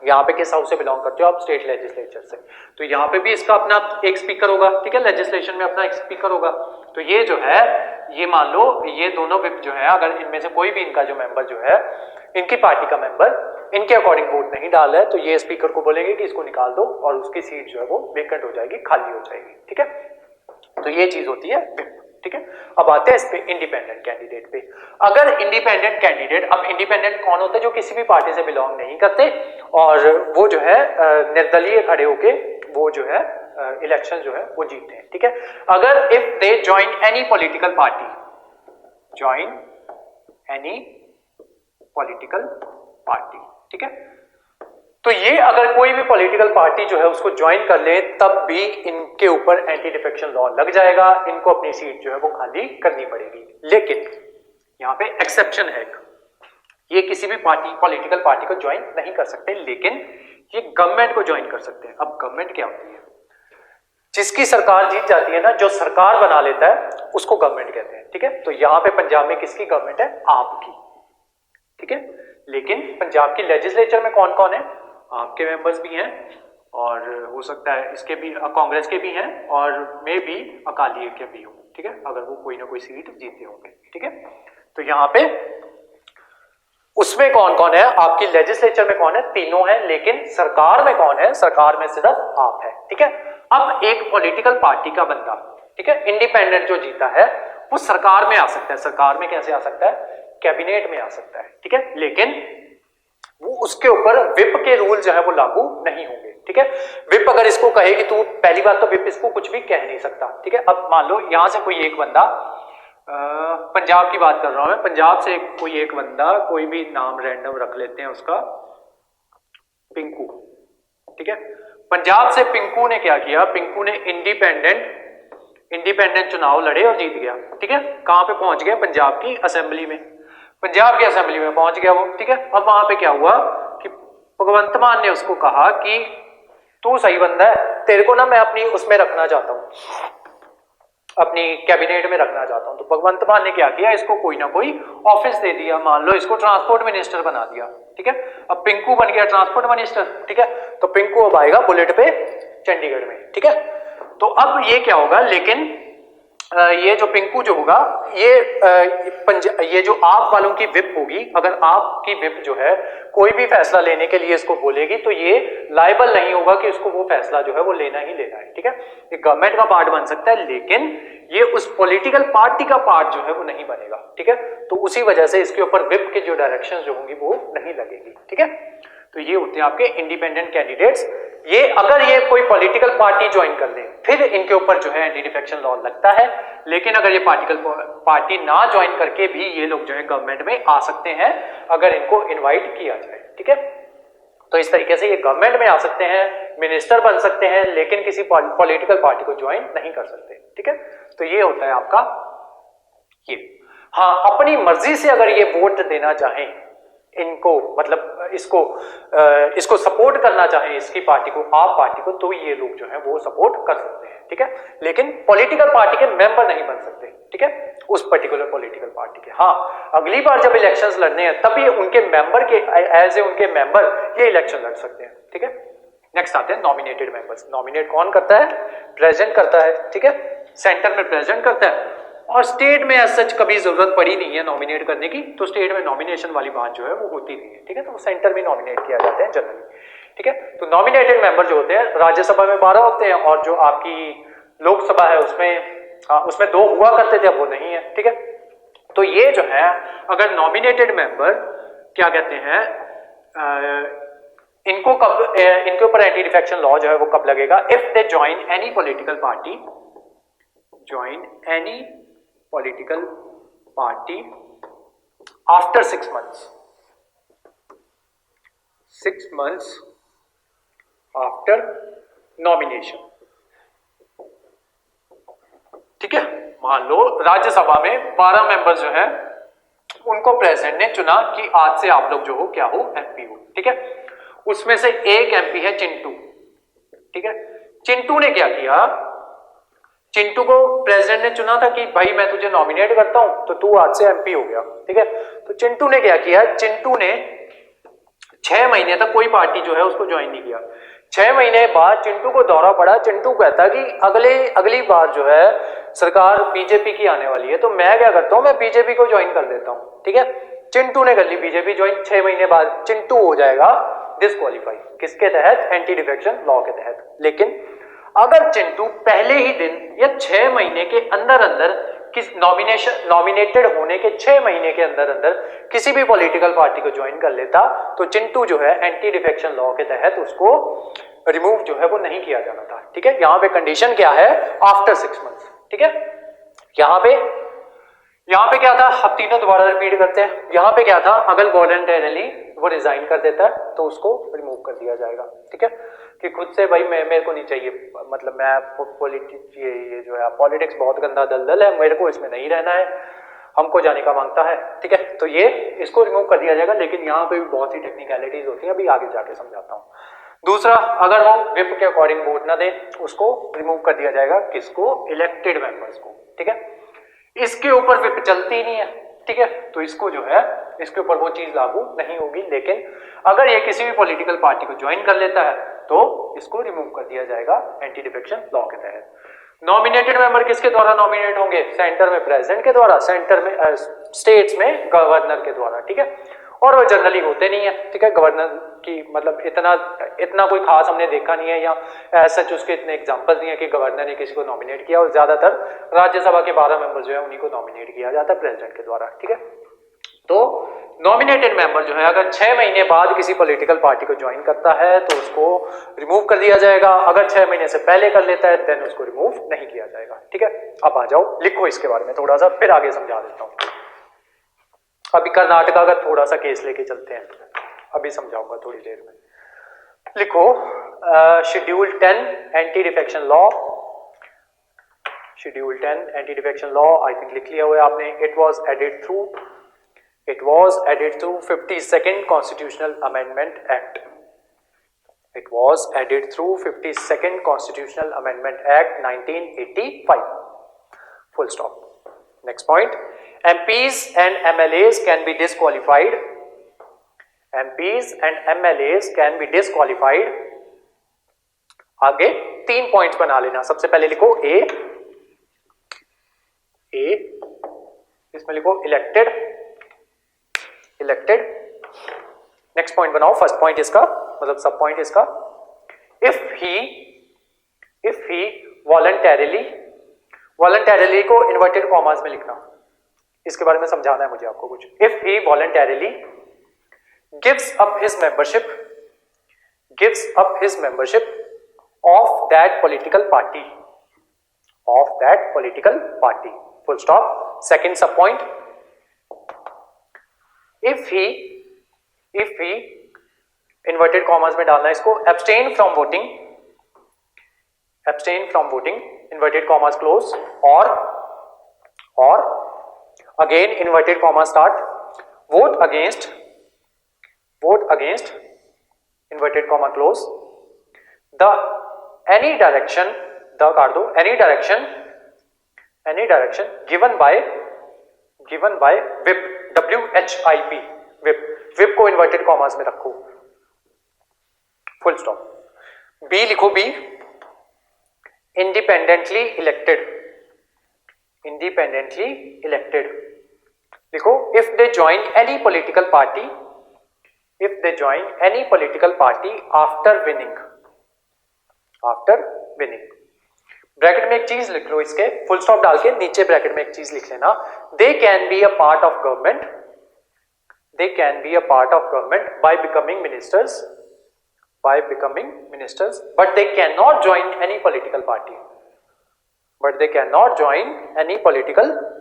Speaker 1: यहाँ पे किस हाउस से बिलोंग करते हो आप, स्टेट लेजिस्लेचर से, तो यहाँ पे भी इसका अपना एक स्पीकर होगा, ठीक है, लेजिस्लेशन में अपना एक स्पीकर होगा। तो ये जो है, ये मान लो ये दोनों विप जो है, अगर इनमें से कोई भी इनका जो मेंबर जो है, इनकी पार्टी का मेंबर इनके अकॉर्डिंग वोट नहीं डाल है, तो ये स्पीकर को बोलेंगे कि इसको निकाल दो और उसकी सीट जो है वो वेकेंट हो जाएगी, खाली हो जाएगी, ठीक है। तो ये चीज होती है विप, ठीक है। अब आते हैं इस पे इंडिपेंडेंट कैंडिडेट पे। अगर इंडिपेंडेंट कैंडिडेट, अब इंडिपेंडेंट कौन होता है, जो किसी भी पार्टी से बिलोंग नहीं करते और वो जो है निर्दलीय खड़े होके वो जो है इलेक्शन जो है वो जीतते हैं, ठीक है। अगर if they join any political party, join any political party, ठीक है, तो ये अगर कोई भी पॉलिटिकल पार्टी जो है उसको ज्वाइन कर ले तब भी इनके ऊपर एंटी डिफेक्शन लॉ लग जाएगा, इनको अपनी सीट जो है वो खाली करनी पड़ेगी। लेकिन यहां पे एक्सेप्शन है, ये किसी भी पार्टी पॉलिटिकल पार्टी को ज्वाइन नहीं कर सकते, लेकिन ये गवर्नमेंट को ज्वाइन कर सकते हैं। अब गवर्नमेंट क्या होती है, जिसकी सरकार जीत जाती है ना, जो सरकार बना लेता है उसको गवर्नमेंट कहते हैं, ठीक है। तो यहां पे पंजाब में किसकी गवर्नमेंट है, आपकी, ठीक है। लेकिन पंजाब की लेजिस्लेचर में कौन कौन है, आपके मेंबर्स भी हैं और हो सकता है इसके भी कांग्रेस के भी हैं और मे भी अकाली के भी हो, ठीक है, अगर वो कोई ना कोई सीट जीते होंगे, ठीक है। तो यहाँ पे उसमें कौन कौन है, आपकी लेजिस्लेचर में कौन है, तीनों है, लेकिन सरकार में कौन है, सरकार में सिर्फ आप है, ठीक है। अब एक पॉलिटिकल पार्टी का बंदा, ठीक है, इंडिपेंडेंट जो जीता है वो सरकार में आ सकता है। सरकार में कैसे आ सकता है, कैबिनेट में आ सकता है, ठीक है, लेकिन वो उसके ऊपर विप के रूल जो है वो लागू नहीं होंगे, ठीक है। विप अगर इसको कहे कि तू, पहली बात तो विप इसको कुछ भी कह नहीं सकता, ठीक है। अब मान लो यहां से कोई एक बंदा, पंजाब की बात कर रहा हूं मैं, पंजाब से कोई एक बंदा, कोई भी नाम रैंडम रख लेते हैं उसका, पिंकू, ठीक है। पंजाब से पिंकू ने क्या किया, पिंकू ने इंडिपेंडेंट चुनाव लड़े और जीत गया, ठीक है। कहां पे पहुंच गया, पंजाब की असेंबली में, पंजाब की असेंबली में पहुंच गया वो, ठीक है। अब वहां पे क्या हुआ कि भगवंत मान ने उसको कहा कि तू सही बंदा है, तेरे को ना मैं अपनी उसमें रखना चाहता हूं, अपनी कैबिनेट में रखना चाहता हूं। तो भगवंत मान ने क्या किया, इसको कोई ना कोई ऑफिस दे दिया, मान लो इसको ट्रांसपोर्ट मिनिस्टर बना दिया, ठीक है। अब पिंकू बन गया ट्रांसपोर्ट मिनिस्टर, ठीक है। तो पिंकू अब आएगा बुलेट पे चंडीगढ़ में, ठीक है। तो अब ये क्या होगा, लेकिन ये जो पिंकू जो होगा, ये जो आप वालों की विप होगी, अगर आपकी विप जो है कोई भी फैसला लेने के लिए इसको बोलेगी तो ये लायबल नहीं होगा कि उसको वो फैसला जो है वो लेना ही लेना है, ठीक है। ये गवर्नमेंट का पार्ट बन सकता है, लेकिन ये उस पॉलिटिकल पार्टी का पार्ट जो है वो नहीं बनेगा, ठीक है। तो उसी वजह से इसके ऊपर विप की जो डायरेक्शंस जो होंगी वो नहीं लगेगी, ठीक है। तो ये होते हैं आपके इंडिपेंडेंट कैंडिडेट्स। ये अगर ये कोई पॉलिटिकल पार्टी ज्वाइन कर ले फिर इनके ऊपर जो है एंटी डिफेक्शन लॉ लगता है, लेकिन अगर ये पार्टी ना ज्वाइन करके भी ये लोग जो है गवर्नमेंट में आ सकते हैं अगर इनको इनवाइट किया जाए, ठीक है। तो इस तरीके से ये गवर्नमेंट में आ सकते हैं, मिनिस्टर बन सकते हैं, लेकिन किसी पॉलिटिकल पार्टी को ज्वाइन नहीं कर सकते, ठीक है। तो ये होता है आपका ये। हाँ, अपनी मर्जी से अगर ये वोट देना चाहें इनको, मतलब इसको सपोर्ट करना चाहें इसकी पार्टी को, आप पार्टी को, तो ये लोग जो है वो सपोर्ट कर सकते हैं, ठीक है। लेकिन पॉलिटिकल पार्टी के मेंबर नहीं बन सकते, ठीक है, उस पर्टिकुलर पॉलिटिकल पार्टी के। हाँ, अगली बार जब इलेक्शंस लड़ने हैं तभी उनके मेंबर के एज ए उनके मेंबर ये इलेक्शन लड़ सकते हैं, ठीक है। नेक्स्ट आते हैं नॉमिनेटेड मेंबर्स। नॉमिनेट कौन करता है, प्रेजेंट करता है, ठीक है, सेंटर में प्रेजेंट करता है। और स्टेट में एज सच कभी जरूरत पड़ी नहीं है नॉमिनेट करने की, तो स्टेट में नॉमिनेशन वाली बात जो है वो होती नहीं है, ठीक है। तो सेंटर में नॉमिनेट किया जाते हैं जनरली, ठीक है। तो नॉमिनेटेड मेंबर जो होते हैं, राज्यसभा में 12 होते हैं और जो आपकी लोकसभा है उसमें 2 हुआ करते थे, अब वो नहीं है, ठीक है। तो ये जो है, अगर नॉमिनेटेड मेंबर क्या कहते हैं, इनको कब, इनके ऊपर एंटी डिफेक्शन लॉ जो है वो कब लगेगा, if they join any political party, join any political party after 6 months, 6 months after nomination. ठीक है, मान लो राज्यसभा में 12 मेंबर जो है उनको प्रेसिडेंट ने चुना कि आज से आप लोग जो हो क्या हो, एमपी हो। ठीक है, उसमें से एक एमपी है चिंटू। ठीक है, चिंटू ने क्या किया, चिंटू को प्रेसिडेंट ने चुना था कि भाई मैं तुझे नॉमिनेट करता हूं तो तू आज से एमपी हो गया। ठीक है, तो चिंटू ने क्या किया, चिंटू ने 6 महीने तक कोई पार्टी जो है उसको ज्वाइन नहीं किया। 6 महीने बाद चिंटू को दौरा पड़ा, चिंटू कहता कि अगली बार जो है सरकार बीजेपी की आने वाली है तो मैं क्या करता हूं, मैं बीजेपी को ज्वाइन कर देता हूं। ठीक है, चिंटू ने कर ली बीजेपी ज्वाइन, 6 महीने बाद चिंटू हो जाएगा डिस्क्वालीफाई, किसके तहत, एंटी डिफेक्शन लॉ के तहत। लेकिन अगर चिंटू पहले ही दिन या 6 महीने के अंदर अंदर किस नॉमिनेटेड होने के 6 महीने के अंदर अंदर किसी भी पॉलिटिकल पार्टी को ज्वाइन कर लेता तो चिंटू जो है एंटी डिफेक्शन लॉ के तहत उसको रिमूव जो है वो नहीं किया जाना था। ठीक है, यहां पे कंडीशन क्या है, आफ्टर 6 months। ठीक है, यहां पे क्या था, अब तीनों दोबारा रिपीट करते हैं। यहां पे क्या था, अगर वॉलंटरली वो रिजाइन कर देता है तो उसको रिमूव कर दिया जाएगा। ठीक है, कि खुद से भाई मेरे को नहीं चाहिए, मतलब मैं पॉलिटिक्स, ये जो है पॉलिटिक्स बहुत गंदा दलदल है, मेरे को इसमें नहीं रहना है, हमको जाने का मांगता है। ठीक है, तो ये इसको रिमूव कर दिया जाएगा। लेकिन यहाँ पे भी बहुत सी टेक्निकलिटीज होती है, अभी आगे जाके समझाता हूँ। दूसरा, अगर वो विप के अकॉर्डिंग वोट ना दे उसको रिमूव कर दिया जाएगा, किसको, इलेक्टेड मेंबर्स को। ठीक है, इसके ऊपर विप चलती ही नहीं है। ठीक है, तो इसको जो है इसके ऊपर वो चीज लागू नहीं होगी। लेकिन अगर ये किसी भी पॉलिटिकल पार्टी को ज्वाइन कर लेता है तो इसको रिमूव कर दिया जाएगा एंटी डिफेक्शन लॉ के तहत। नॉमिनेटेड मेंबर किसके द्वारा नॉमिनेट होंगे, सेंटर में प्रेसिडेंट के द्वारा, सेंटर में स्टेट्स में गवर्नर के द्वारा। ठीक है, और वो जनरली होते नहीं है। ठीक है, गवर्नर की मतलब इतना कोई खास हमने देखा नहीं है, या सच उसके इतने एग्जांपल्स नहीं है कि गवर्नर ने किसी को नॉमिनेट किया, और ज्यादातर राज्यसभा के 12 मेंबर जो है उन्हीं को नॉमिनेट किया जाता है प्रेसिडेंट के द्वारा। ठीक है, तो नॉमिनेटेड मेंबर जो है अगर 6 महीने बाद किसी पॉलिटिकल पार्टी को ज्वाइन करता है तो उसको रिमूव कर दिया जाएगा। अगर 6 महीने से पहले कर लेता है देन उसको रिमूव नहीं किया जाएगा। ठीक है, अब आ जाओ, लिखो इसके बारे में थोड़ा सा, फिर आगे समझा देता हूं। अभी कर्नाटका का थोड़ा सा केस लेके चलते हैं, अभी समझाऊंगा थोड़ी देर में। लिखो schedule 10 anti defection law, schedule 10 anti defection law I think लिख लिया हुआ है आपने। It was added through 52nd Constitutional Amendment Act. It was added through 52nd Constitutional Amendment Act 1985. Full stop. Next point. MPs and MLAs can be disqualified. MPs and MLAs can be disqualified. आगे 3 points बना लेना। सबसे पहले लिखो ए, इसमें लिखो elected. Next point बनाओ, first point इसका मतलब सब पॉइंट इसका, इफ ही वॉलंटरली को इन्वर्टेड कॉमास में लिखना, इसके बारे में समझाना है मुझे आपको कुछ। If he voluntarily gives up his membership of that political party, full stop. Second sub point, if he inverted commas में डालना इसको, abstain from voting inverted commas close, और again inverted commas start, vote against inverted comma close, the any direction given by whip, WHIP, whip को inverted commas में रखो, full stop. B लिखो, B independently elected लिखो। If they join any political party after winning, bracket में एक चीज लिख लो, इसके फुल स्टॉप डाल के नीचे ब्रैकेट में एक चीज लिख लेना, they can be a part of government they can be a part of government by becoming ministers, but they cannot join any political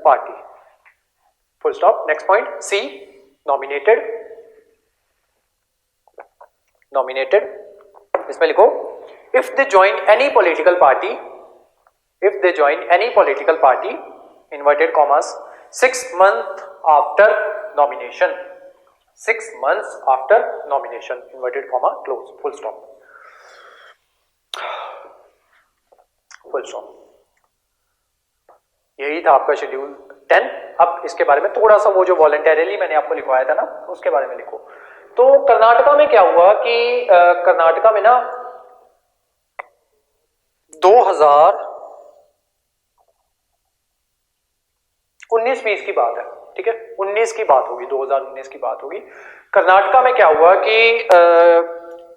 Speaker 1: party. Full stop. Next point, C, nominated. इसमें लिखो, if they join any political party, inverted commas, 6 months after nomination, inverted comma, close, full stop. यही था आपका schedule 10। अब इसके बारे में थोड़ा सा, वो जो वॉलंटरीली मैंने आपको लिखवाया था ना, उसके बारे में लिखो। तो कर्नाटका में क्या हुआ कि कर्नाटका में ना 2019-20 की बात है, ठीक है, 19 की बात होगी, 2019 की बात होगी। कर्नाटका में क्या हुआ कि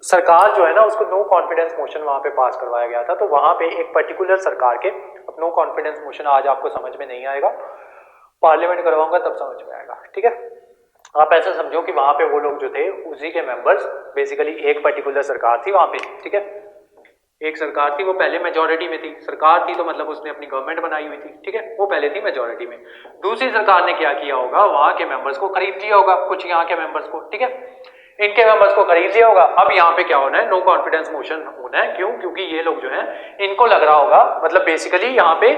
Speaker 1: सरकार जो है ना, उसको नो कॉन्फिडेंस मोशन वहां पे पास करवाया गया था। तो वहां पे एक पर्टिकुलर सरकार के, अब नो कॉन्फिडेंस मोशन आज आपको समझ में नहीं आएगा, पार्लियामेंट करवाऊंगा तब समझ में आएगा, ठीक है। आप ऐसा समझो कि वहां पे वो लोग जो थे, उसी के मेंबर्स, बेसिकली एक पर्टिकुलर सरकार थी वहां पे, ठीक है, एक सरकार थी, वो पहले मेजॉरिटी में थी। सरकार थी तो मतलब उसने अपनी गवर्नमेंट बनाई हुई थी, ठीक है, वो पहले थी मेजॉरिटी में। दूसरी सरकार ने क्या किया होगा, वहां के मेंबर्स को खरीद लिया होगा, कुछ यहाँ के मेंबर्स को, ठीक है, इनके मेंबर्स को खरीद लिया होगा। अब यहाँ पे क्या होना है, नो कॉन्फिडेंस मोशन होना है। क्यों? क्योंकि ये लोग जो है, इनको लग रहा होगा, मतलब बेसिकली यहाँ पे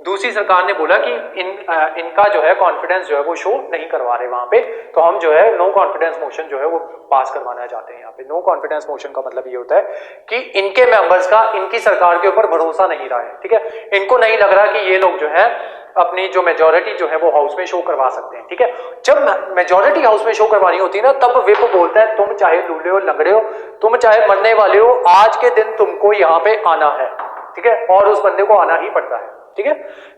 Speaker 1: दूसरी सरकार ने बोला कि इनका जो है कॉन्फिडेंस जो है वो शो नहीं करवा रहे वहां पे, तो हम जो है नो कॉन्फिडेंस मोशन जो है वो पास करवाना चाहते हैं यहाँ पे। नो कॉन्फिडेंस मोशन का मतलब ये होता है कि इनके मेंबर्स का इनकी सरकार के ऊपर भरोसा नहीं रहा है, ठीक है, इनको नहीं लग रहा कि ये लोग जो है अपनी जो मेजॉरिटी जो है वो हाउस में शो करवा सकते हैं, ठीक है। जब मेजॉरिटी हाउस में शो करवानी होती है ना, तब विप बोलता है, तुम चाहे लूले हो, लंगड़े हो, तुम चाहे मरने वाले हो, आज के दिन तुमको यहाँ पे आना है, ठीक है, और उस बंदे को आना ही पड़ता है, ठीक है।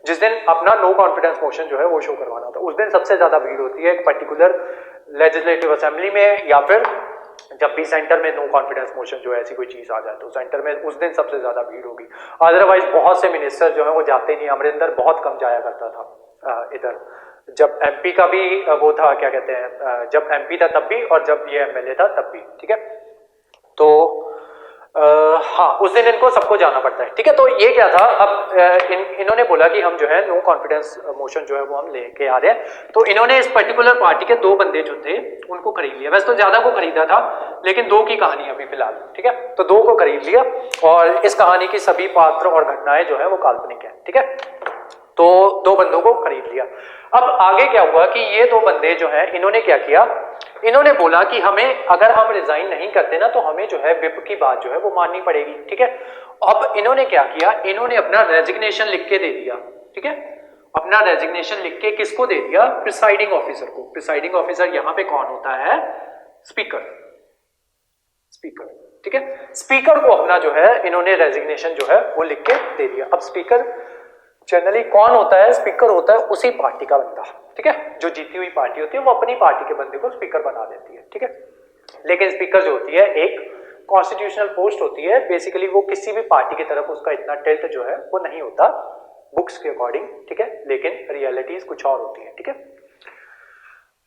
Speaker 1: जिस दिन अपना नो कॉन्फिडेंस मोशन जो है वो शो करवाना होता है, उस दिन सबसे ज्यादा भीड़ होती है एक पर्टिकुलर लेजिस्लेटिव असेंबली में, या फिर जब भी सेंटर में नो कॉन्फिडेंस मोशन जो है ऐसी कोई चीज आ जाए तो सेंटर में उस दिन सबसे ज्यादा भीड़ होगी। अदरवाइज बहुत से मिनिस्टर जो है वो जाते नहीं। अमरिंदर बहुत कम जाया करता था इधर, जब एमपी का भी वो था, क्या कहते हैं, जब एमपी था तब भी, और जब ये एमएलए था तब भी, ठीक है। तो हाँ, उस दिन इनको सबको जाना पड़ता है, ठीक है। तो ये क्या था, अब इन्होंने बोला कि हम जो है नो कॉन्फिडेंस मोशन जो है वो हम लेके आ रहे हैं। तो इन्होंने इस पर्टिकुलर पार्टी के 2 बंदे जो थे उनको खरीद लिया। वैसे तो ज्यादा को खरीदा था, लेकिन 2 की कहानी अभी फिलहाल, ठीक है। तो 2 को खरीद लिया, और इस कहानी की सभी पात्र और घटनाएं जो है वो काल्पनिक है, ठीक है। तो 2 बंदों को खरीद लिया। अब आगे क्या हुआ कि ये 2 बंदे जो है, इन्होंने क्या किया, इन्होंने बोला कि हमें, अगर हम रिजाइन नहीं करते ना, तो हमें जो है विप की बात जो है वो माननी पड़ेगी, ठीक है। अब इन्होंने क्या किया, इन्होंने अपना रेजिग्नेशन लिख के दे दिया, ठीक है। अपना रेजिग्नेशन लिख के किसको दे दिया, प्रिसाइडिंग ऑफिसर को। प्रिसाइडिंग ऑफिसर यहाँ पे कौन होता है, स्पीकर, ठीक है। स्पीकर को अपना जो है इन्होंने रेजिग्नेशन जो है वो लिख के दे दिया। अब स्पीकर जनरली कौन होता है, स्पीकर होता है उसी पार्टी का बंदा, ठीक है। जो जीती हुई पार्टी होती है वो अपनी पार्टी के बंदे को स्पीकर बना देती है, ठीक है। लेकिन स्पीकर जो होती है एक कॉन्स्टिट्यूशनल पोस्ट होती है, बेसिकली वो किसी भी पार्टी की तरफ उसका इतना टिल्ट जो है वो नहीं होता बुक्स के अकॉर्डिंग, ठीक है, लेकिन रियलिटीज कुछ और होती है, ठीक है।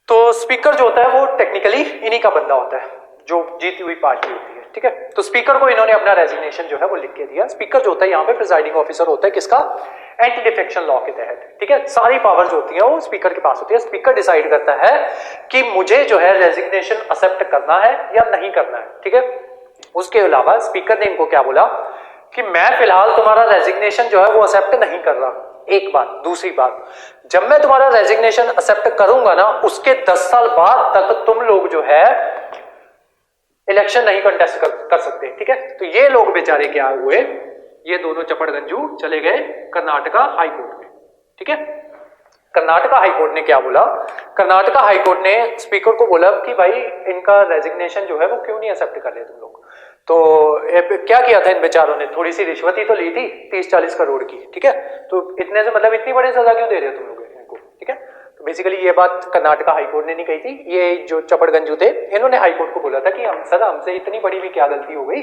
Speaker 1: तो स्पीकर जो होता है वो टेक्निकली इन्हीं का बंदा होता है, जो जीती हुई पार्टी होती है, ठीक है। तो स्पीकर को इन्होंने अपना रेजिग्नेशन जो है वो लिख के दिया। स्पीकर जो होता है यहाँ पे प्रिसाइडिंग ऑफिसर होता है किसका, एंटी डिफेक्शन लॉ के तहत, ठीक है। सारी पावर जो होती है वो स्पीकर के पास होती है। स्पीकर डिसाइड करता है कि मुझे जो है रेजिग्नेशन एक्सेप्ट करना है या नहीं करना है, ठीक है। उसके अलावा स्पीकर ने इनको क्या बोला कि मैं फिलहाल तुम्हारा रेजिग्नेशन जो है वो एक्सेप्ट नहीं कर रहा, एक बात। दूसरी बात, जब मैं तुम्हारा रेजिग्नेशन एक्सेप्ट करूंगा ना, उसके 10 साल बाद तक तुम लोग जो है इलेक्शन नहीं कंटेस्ट कर सकते, ठीक है। तो ये लोग बेचारे क्या हुए, ये दोनों चपड़गंजू चले गए कर्नाटका हाई कोर्ट में, ठीक है। कर्नाटका हाई कोर्ट ने क्या बोला, कर्नाटका हाई कोर्ट ने स्पीकर को बोला कि भाई इनका रेजिग्नेशन जो है वो क्यों नहीं एक्सेप्ट कर रहे तुम लोग। तो क्या किया था इन बेचारों ने, थोड़ी सी रिश्वत ही तो ली थी 30-40 करोड़ की, ठीक है। तो इतने से मतलब इतनी बड़ी सजा क्यों दे रहे हो तुम लोग इनको, ठीक है। तो बेसिकली ये बात कर्नाटका हाई कोर्ट ने नहीं कही थी, ये जो चपड़गंजू थे इन्होंने हाई कोर्ट को बोला था कि हम सर, हमसे इतनी बड़ी भी क्या गलती हो गई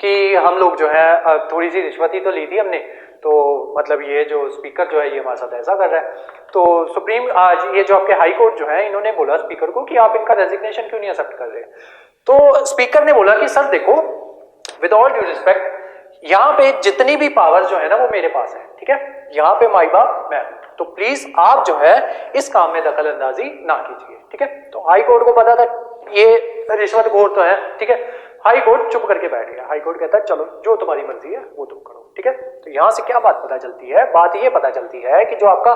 Speaker 1: कि हम लोग जो है थोड़ी सी रिश्वत ही तो ली थी हमने, तो मतलब ये जो स्पीकर जो है ये हमारे साथ ऐसा कर रहा है। तो सुप्रीम आज ये जो आपके हाई कोर्ट जो है इन्होंने बोला स्पीकर को कि आप इनका रेजिग्नेशन क्यों नहीं एक्सेप्ट कर रहे। तो स्पीकर ने बोला कि सर देखो, विद ऑल ड्यू रिस्पेक्ट, यहाँ पे जितनी भी पावर जो है ना वो मेरे पास है, ठीक है, यहाँ पे माई बाप मैं, तो प्लीज आप जो है इस काम में दखल अंदाजी ना कीजिए, ठीक है। तो हाई कोर्ट को पता था ये रिश्वत खोर तो है, ठीक है। हाई कोर्ट चुप करके बैठ गया। हाई कोर्ट कहता है चलो जो तुम्हारी मर्जी है वो तुम करो, ठीक है। तो यहां से क्या बात पता चलती है? बात ये पता चलती है कि जो आपका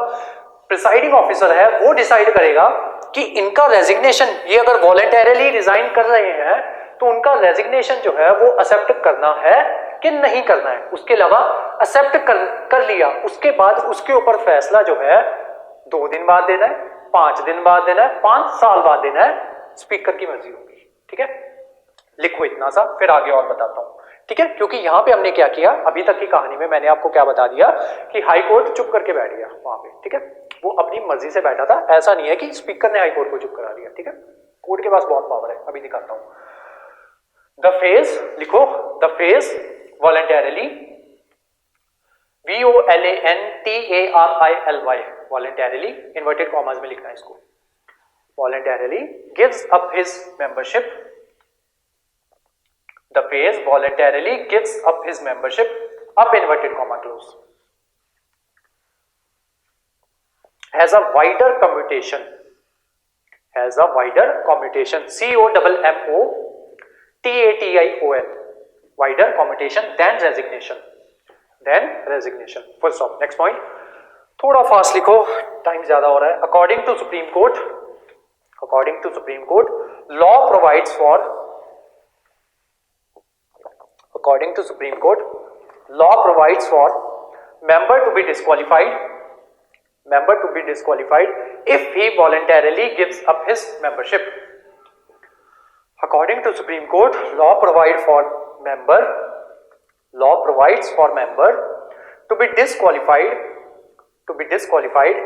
Speaker 1: प्रिसाइडिंग ऑफिसर है वो डिसाइड करेगा कि इनका रेजिग्नेशन, ये अगर वॉलंटरली रिजाइन कर रहे हैं तो उनका रेजिग्नेशन जो है वो एक्सेप्ट करना है कि नहीं करना है। उसके अलावा एक्सेप्ट कर लिया, उसके बाद उसके ऊपर फैसला जो है 2 दिन बाद देना है, 5 दिन बाद देना है, 5 साल बाद देना है, स्पीकर की मर्जी होगी, ठीक है। लिखो इतना सा, फिर आगे और बताता हूं, ठीक है। क्योंकि यहां पे हमने क्या किया, अभी तक की कहानी में मैंने आपको क्या बता दिया कि हाई कोर्ट चुप करके बैठ गया वहां पे, ठीक है। वो अपनी मर्जी से बैठा था, ऐसा नहीं है कि स्पीकर ने हाई कोर्ट को चुप करा दिया, ठीक है। कोर्ट के पास बहुत पावर है, अभी दिखाता हूं। द फेज, लिखो the phase voluntarily, VOLANTARILY, voluntarily, inverted commas में लिखना है इसको, voluntarily gives up his membership, the phase voluntarily gives up his membership, up inverted comma close, has a wider commutation, has a wider commutation, COMMOTATION, wider commutation than resignation, full stop। next point, थोड़ा fast लिखो, time ज्यादा हो रहा है। according to Supreme Court, law provides for, according to Supreme Court, law provides for member to be disqualified if he voluntarily gives up his membership. According to Supreme Court, law provides for member to be disqualified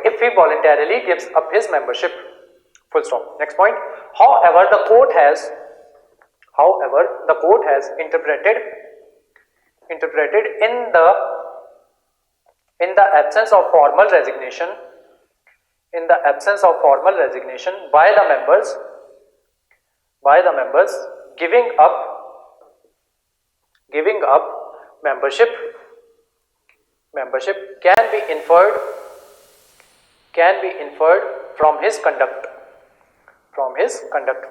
Speaker 1: if he voluntarily gives up his membership, full stop। next point, however the court has interpreted in the absence of formal resignation by the members giving up membership can be inferred from his conduct,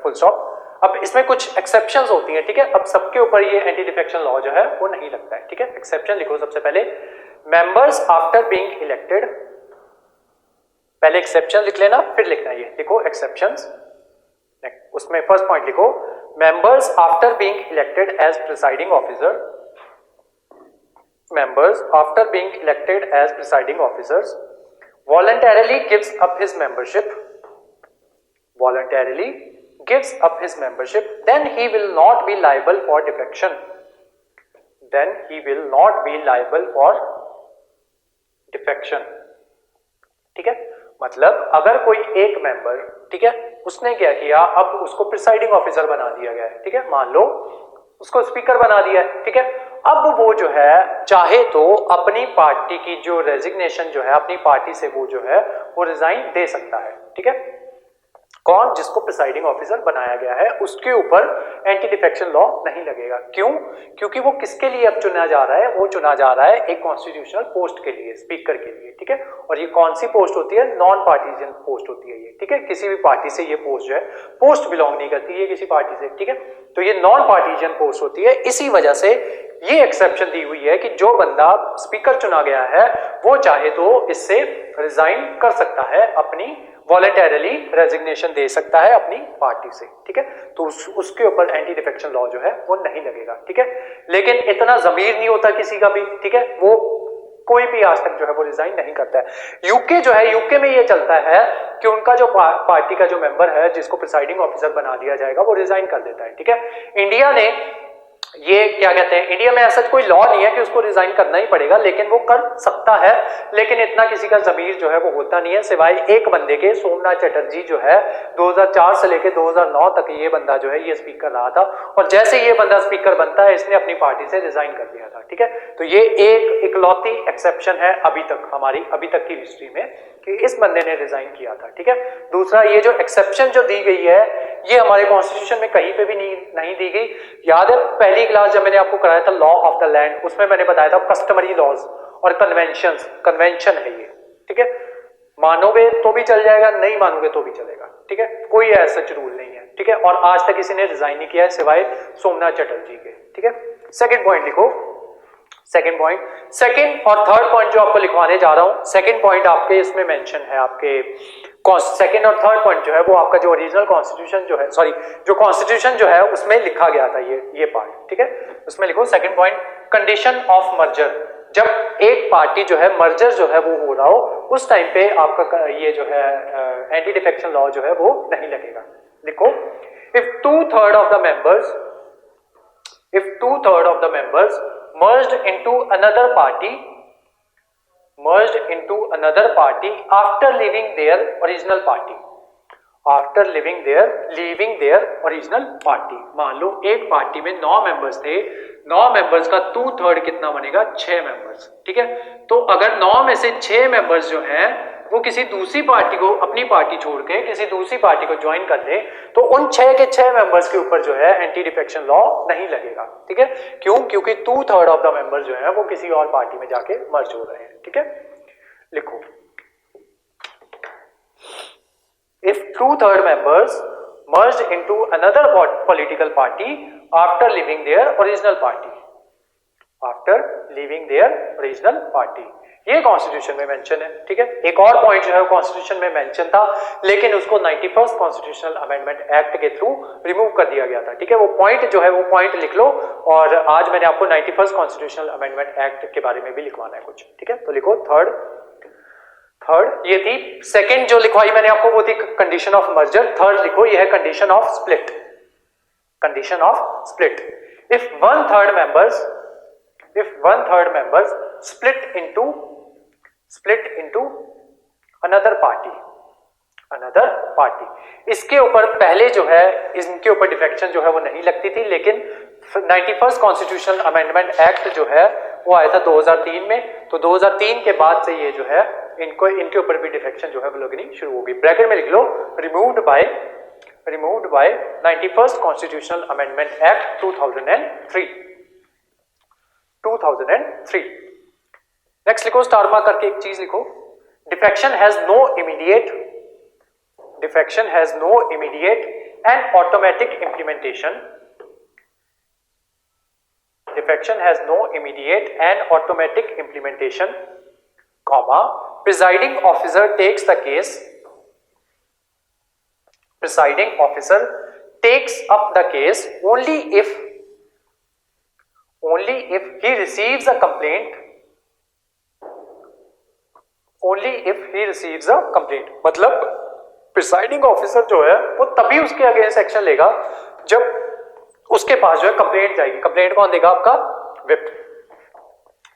Speaker 1: full stop। अब इसमें कुछ exceptions होती हैं, ठीक है। अब सबके ऊपर ये एंटी डिफेक्शन लॉ जो है वो नहीं लगता है, ठीक है। एक्सेप्शन लिखो सबसे पहले, मेंबर्स आफ्टर बीइंग इलेक्टेड, पहले एक्सेप्शन लिख लेना फिर लिखना ये, लिखो एक्सेप्शंस। उसमें फर्स्ट पॉइंट लिखो, members after being elected as presiding officer, members after being elected as presiding officers voluntarily gives up his membership, then he will not be liable for defection, ठीक है। मतलब अगर कोई एक मेंबर, ठीक है, उसने क्या किया, अब उसको प्रिसाइडिंग ऑफिसर बना दिया गया है, ठीक है, मान लो उसको स्पीकर बना दिया है, ठीक है। अब वो जो है चाहे तो अपनी पार्टी की जो रेजिग्नेशन जो है अपनी पार्टी से वो जो है वो रिजाइन दे सकता है, ठीक है। कौन? जिसको प्रिसाइडिंग ऑफिसर बनाया गया है, उसके ऊपर एंटी डिफेक्शन लॉ नहीं लगेगा। क्यों? क्योंकि वो किसके लिए अब चुना जा रहा है, वो चुना जा रहा है एक कॉन्स्टिट्यूशनल पोस्ट के लिए, स्पीकर के लिए, ठीक है। और ये कौन सी पोस्ट होती है? नॉन पार्टीजन पोस्ट होती है ये, ठीक है। किसी भी पार्टी से ये पोस्ट जो है पोस्ट बिलोंग नहीं करती है किसी पार्टी से, ठीक है। तो ये नॉन पार्टीजन पोस्ट होती है, इसी वजह से ये एक्सेप्शन दी हुई है कि जो बंदा स्पीकर चुना गया है वो चाहे तो इससे रिजाइन कर सकता है, अपनी वॉलंटरली रेजिग्नेशन दे सकता है अपनी पार्टी से, ठीक है। तो उसके ऊपर एंटी डिफेक्शन लॉ जो है वो नहीं लगेगा, ठीक है। लेकिन इतना जमीर नहीं होता किसी का भी, ठीक है, वो कोई भी आज तक जो है वो रिजाइन नहीं करता है। यूके जो है, यूके में ये चलता है कि उनका जो पार्टी का जो मेंबर है जिसको प्रिसाइडिंग ऑफिसर बना दिया जाएगा वो रिजाइन कर देता है, ठीक है। इंडिया ने ये क्या कहते हैं, इंडिया में ऐसा कोई लॉ नहीं है कि उसको रिजाइन करना ही पड़ेगा, लेकिन वो कर सकता है, लेकिन इतना किसी का जमीर जो है वो होता नहीं है सिवाय एक बंदे के। सोमनाथ चटर्जी जो है 2004 से लेकर 2009 तक ये बंदा जो है ये स्पीकर रहा था, और जैसे ये बंदा स्पीकर बनता है इसने अपनी पार्टी से रिजाइन कर दिया था। ठीक है, तो ये एक इकलौती एक्सेप्शन है अभी तक हमारी अभी तक की हिस्ट्री में कि इस बंदे ने रिजाइन किया था। ठीक है, दूसरा ये जो एक्सेप्शन जो दी गई है ये हमारे कॉन्स्टिट्यूशन में कहीं पे भी नहीं दी गई। याद है पहली क्लास जब मैंने आपको कराया था लॉ ऑफ द लैंड, उसमें मैंने बताया था कस्टमरी लॉज और कन्वेंशन है ये। ठीक है, मानोगे तो भी चल जाएगा, नहीं मानोगे तो भी चलेगा। ठीक है, कोई ऐसा रूल नहीं है। ठीक है, और आज तक किसी ने रिजाइन नहीं किया है सिवाय सोमनाथ चटर्जी के। ठीक है, सेकंड पॉइंट लिखो, सेकंड और थर्ड पॉइंट जो आपको लिखवाने जा रहा हूं, सेकंड पॉइंट आपके इसमें मेंशन है, आपके सेकंड और थर्ड पॉइंट जो है वो आपका जो ओरिजिनल कॉन्स्टिट्यूशन जो है, सॉरी जो कॉन्स्टिट्यूशन जो है उसमें लिखा गया था ये पार्ट। ठीक है, उसमें लिखो second point, condition of merger. जब एक पार्टी जो है मर्जर जो है वो हो रहा हो उस टाइम पे आपका ये जो है एंटी डिफेक्शन लॉ जो है वो नहीं लगेगा। लिखो, if 2/3 of the members merged into another party after leaving their original party, मान लो एक पार्टी में 9 मेंबर्स थे, 9 मेंबर्स का 2/3 कितना बनेगा, 6 मेंबर्स। ठीक है, तो अगर 9 में से 6 मेंबर्स जो हैं वो किसी दूसरी पार्टी को, अपनी पार्टी छोड़ के किसी दूसरी पार्टी को ज्वाइन कर ले, तो उन 6 के 6 मेंबर्स के ऊपर जो है एंटी डिफेक्शन लॉ नहीं लगेगा। ठीक है, क्यों? क्योंकि 2/3 ऑफ द मेंबर्स जो है वो किसी और पार्टी में जाके मर्ज हो रहे हैं। ठीक है, लिखो, if 2/3 members merged into another political party after leaving their original party, ये कॉन्स्टिट्यूशन में मेंशन है। ठीक है, एक और पॉइंट जो है कॉन्स्टिट्यूशन में मेंशन था लेकिन उसको 91st कॉन्स्टिट्यूशनल अमेंडमेंट एक्ट के थ्रू रिमूव कर दिया गया था। ठीक है, वो पॉइंट जो है वो पॉइंट लिख लो, और आज मैंने आपको 91st कॉन्स्टिट्यूशनल अमेंडमेंट एक्ट के बारे में भी लिखवाना है कुछ। ठीक है, तो लिखो थर्ड ये थी। सेकंड जो लिखवाई मैंने आपको वो थी कंडीशन ऑफ मर्जर। थर्ड लिखो, ये है condition of split. If 1/3 members split into another party, इसके ऊपर पहले जो है इनके ऊपर डिफेक्शन जो है वो नहीं लगती थी, लेकिन 91st कॉन्स्टिट्यूशनल अमेंडमेंट एक्ट जो है वो आया था 2003 में, तो 2003 के बाद से ये जो है इनके ऊपर भी डिफेक्शन जो है वो लगनी शुरू होगी। ब्रैकेट में लिख लो, removed by 91st constitutional amendment act 2003। Next लिखो, स्टार मार्क करके एक चीज लिखो, defection has no immediate and automatic implementation. Defection has no immediate and automatic implementation, comma, presiding officer takes up the case only if he receives a complaint, मतलब presiding officer जो है वो तभी उसके अगेंस्ट एक्शन लेगा जब उसके पास जो है कंप्लेंट जाएगी। कंप्लेंट कौन देगा? आपका विप।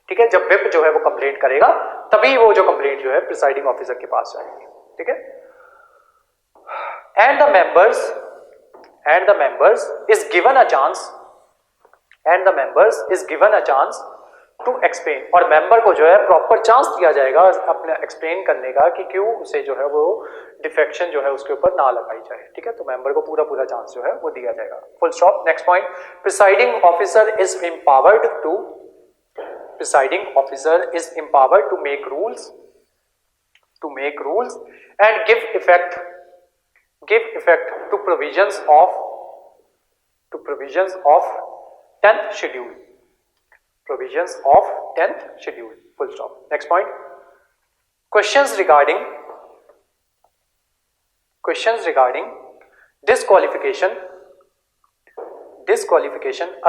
Speaker 1: ठीक है, जब विप जो है वो कंप्लेंट करेगा तभी वो जो कंप्लेंट जो है प्रिसाइडिंग ऑफिसर के पास जाएगी। ठीक है, and the members is given a chance to explain, और मेंबर को जो है प्रॉपर चांस दिया जाएगा अपने एक्सप्लेन करने का कि क्यों उसे जो है वो डिफेक्शन जो है उसके ऊपर ना लगाई जाए। ठीक है, तो मेंबर को पूरा चांस जो है वो दिया जाएगा। Full stop. Next point, presiding officer is empowered to make rules and give effect to provisions of 10th schedule, full stop. Next point, questions regarding disqualification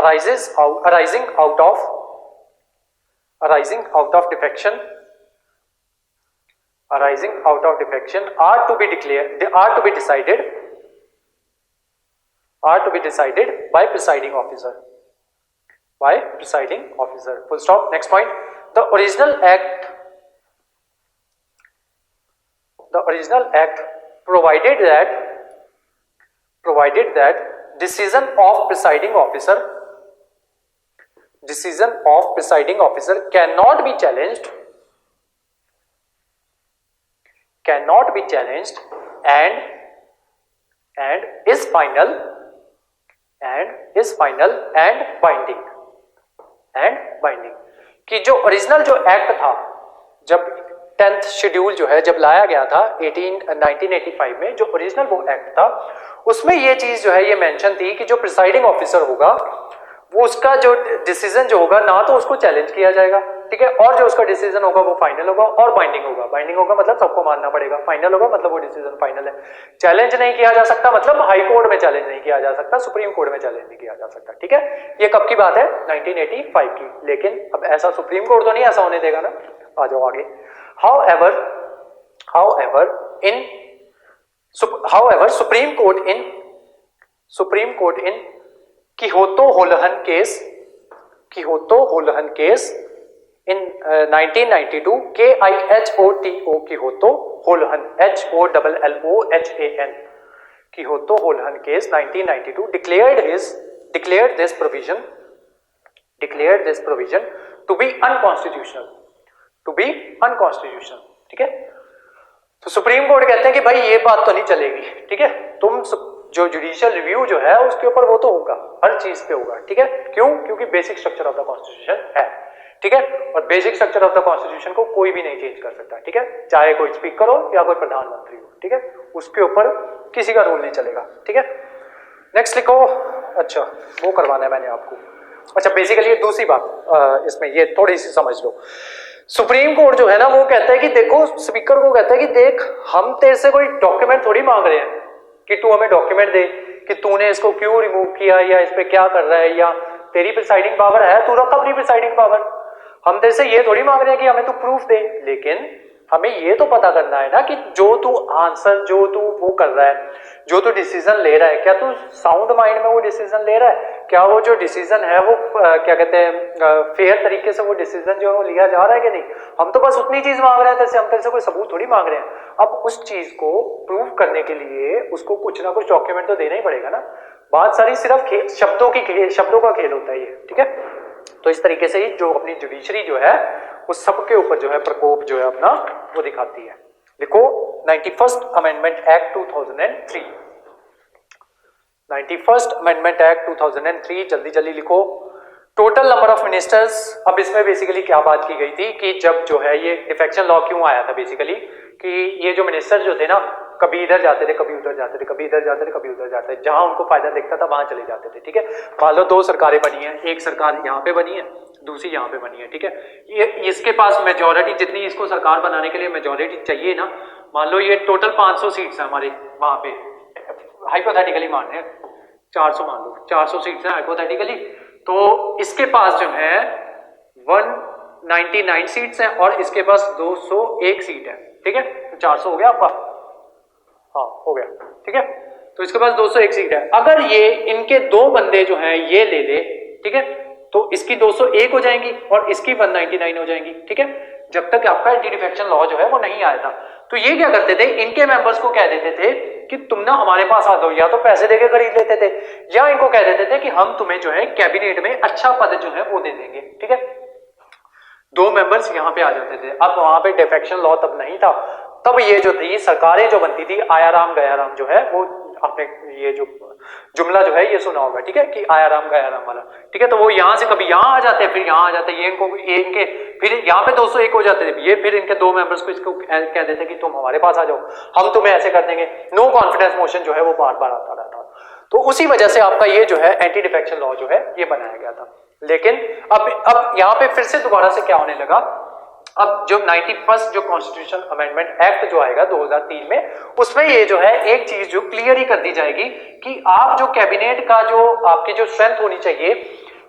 Speaker 1: arising out of defection are to be decided by presiding officer. by presiding officer. Full stop. Next point. The original act provided that decision of presiding officer cannot be challenged and is final and binding कि जो original जो act था, जब 10th schedule जो है जब लाया गया था 1985 में, जो ओरिजिनल वो एक्ट था उसमें ये चीज जो है ये मेंशन थी कि जो प्रिसाइडिंग ऑफिसर होगा वो उसका जो डिसीजन जो होगा ना तो उसको चैलेंज किया जाएगा, ठीक है, और जो उसका डिसीजन होगा वो फाइनल होगा और बाइंडिंग होगा। बाइंडिंग होगा मतलब सबको मानना पड़ेगा, फाइनल होगा मतलब वो डिसीजन फाइनल है। चैलेंज नहीं किया जा सकता मतलब हाई कोर्ट में चैलेंज नहीं किया जा सकता, सुप्रीम कोर्ट में चैलेंज नहीं किया जा सकता, ठीक है। ये कब की बात है? 1985 की। लेकिन अब ऐसा सुप्रीम कोर्ट तो नहीं ऐसा होने देगा ना। आ जाओ आगे। However, Supreme Court in Kyoto Holohan case in 1992, KIHOTO Kyoto Holohan HOLLOHAN Kyoto Holohan case 1992 declared this provision to be unconstitutional, ठीक है। तो सुप्रीम कोर्ट कहते हैं कि भाई ये बात तो नहीं चलेगी, ठीक है, तुम जो जुडिशियल रिव्यू जो है उसके ऊपर वो तो होगा, हर चीज पे होगा, ठीक है। क्यों? क्योंकि basic structure of the constitution है, ठीक है, और basic structure of the constitution को कोई भी नहीं चेंज कर सकता, ठीक है, चाहे कोई स्पीकर हो या कोई प्रधानमंत्री हो, ठीक है, उसके ऊपर किसी का रूल नहीं चलेगा, ठीक है। नेक्स्ट लिखो। अच्छा वो करवाना है मैंने आपको। अच्छा बेसिकली ये दूसरी बात इसमें ये थोड़ी सी समझ लो। सुप्रीम कोर्ट जो है ना वो कहता है कि देखो, स्पीकर को कहता है कि देख हम तेरे से कोई डॉक्यूमेंट थोड़ी मांग रहे हैं कि तू हमें डॉक्यूमेंट दे कि तूने इसको क्यों रिमूव किया या इस पे क्या कर रहा है, या तेरी प्रिसाइडिंग पावर है तू रख अपनी प्रिसाइडिंग पावर। हम तेरे से ये थोड़ी मांग रहे हैं कि हमें तू प्रूफ दे, लेकिन हमें ये तो पता करना है ना कि जो तू आंसर जो तू वो कर रहा है, जो तू डिसीजन ले रहा है, क्या तू साउंड माइंड में वो डिसीजन ले रहा है, क्या वो जो डिसीजन है वो क्या कहते हैं फेयर तरीके से वो डिसीजन जो है वो लिया जा रहा है कि नहीं। हम तो बस उतनी चीज मांग रहे हैं तेरे से, हम तेरे से कोई सबूत थोड़ी मांग रहे हैं। अब उस चीज को प्रूव करने के लिए उसको कुछ ना कुछ डॉक्यूमेंट तो देना ही पड़ेगा ना। बात सारी सिर्फ शब्दों का खेल होता है ये, ठीक है। तो इस तरीके से ही जो अपनी जुडिशरी जो है उस सब के ऊपर जो है प्रकोप जो है अपना वो दिखाती है। देखो 91st amendment act 2003, 91st amendment act 2003, जल्दी जल्दी लिखो। Total number of ministers. अब इसमें बेसिकली क्या बात की गई थी कि जब जो है ये डिफेक्शन लॉ क्यों आया था, बेसिकली कि ये जो मिनिस्टर जो थे ना कभी इधर जाते थे कभी उधर जाते थे, कभी इधर जाते थे कभी उधर जाते थे, जहां उनको फायदा दिखता था वहां चले जाते थे, ठीक है। मान लो दो सरकारें बनी है, एक सरकार यहाँ पे बनी है दूसरी यहाँ पे बनी है, ठीक है। ये इसके पास मेजोरिटी जितनी इसको सरकार बनाने के लिए मेजोरिटी चाहिए ना, मान लो ये टोटल 500 सीट्स है हमारे वहां पे, हाइपोथेटिकली मान रहे हैं 400 मान लो 400 सीट्स है हाइपोथेटिकली, तो इसके पास जो है 199 सीट्स हैं और इसके पास 201 सीट है, ठीक है। तो 400 हो गया आपका, हाँ हो गया, ठीक है। तो इसके पास 201 सीट है। अगर ये इनके दो बंदे जो हैं ये ले ले, ठीक है, तो इसकी 201 हो जाएंगी और इसकी 199 हो जाएंगी, ठीक है। जब तक आपका एंटी डिफेक्शन लॉ जो है वो नहीं आया था, तो ये क्या करते थे, इनके मेंबर्स को कह देते थे कि तुम ना हमारे पास आ दो, या तो पैसे देके खरीद लेते थे या इनको कह देते थे कि हम तुम्हें जो है कैबिनेट में अच्छा पद जो है वो दे देंगे, ठीक है। दो मेंबर्स यहाँ पे आ जाते थे। अब वहां पे डिफेक्शन लॉ तब नहीं था, तब ये जो थी सरकारें जो बनती थी, आयाराम गयाराम जो है वो आपने ये जो जुमला जो है ये सुना होगा, ठीक है, कि आयाराम गयाराम वाला, ठीक है। तो वो यहाँ से कभी यहाँ आ जाते हैं फिर यहाँ आ जाते हैं, ये इनके फिर यहाँ पे 201 हो जाते थे, ये फिर इनके दो मेंबर्स को इसको कह देते कि तुम हमारे पास आ जाओ, हम तुम्हें ऐसे कर देंगे। नो कॉन्फिडेंस मोशन जो है वो बार बार आता रहता। तो उसी वजह से आपका ये जो है एंटी डिफेक्शन लॉ जो है ये बनाया गया था। लेकिन अब यहाँ पे फिर से दोबारा से क्या होने लगा, अब जो 91st जो कॉन्स्टिट्यूशन अमेंडमेंट एक्ट जो आएगा 2003 में, उसमें ये जो है एक चीज जो क्लियर ही कर दी जाएगी कि आप जो कैबिनेट का जो आपकी जो स्ट्रेंथ होनी चाहिए,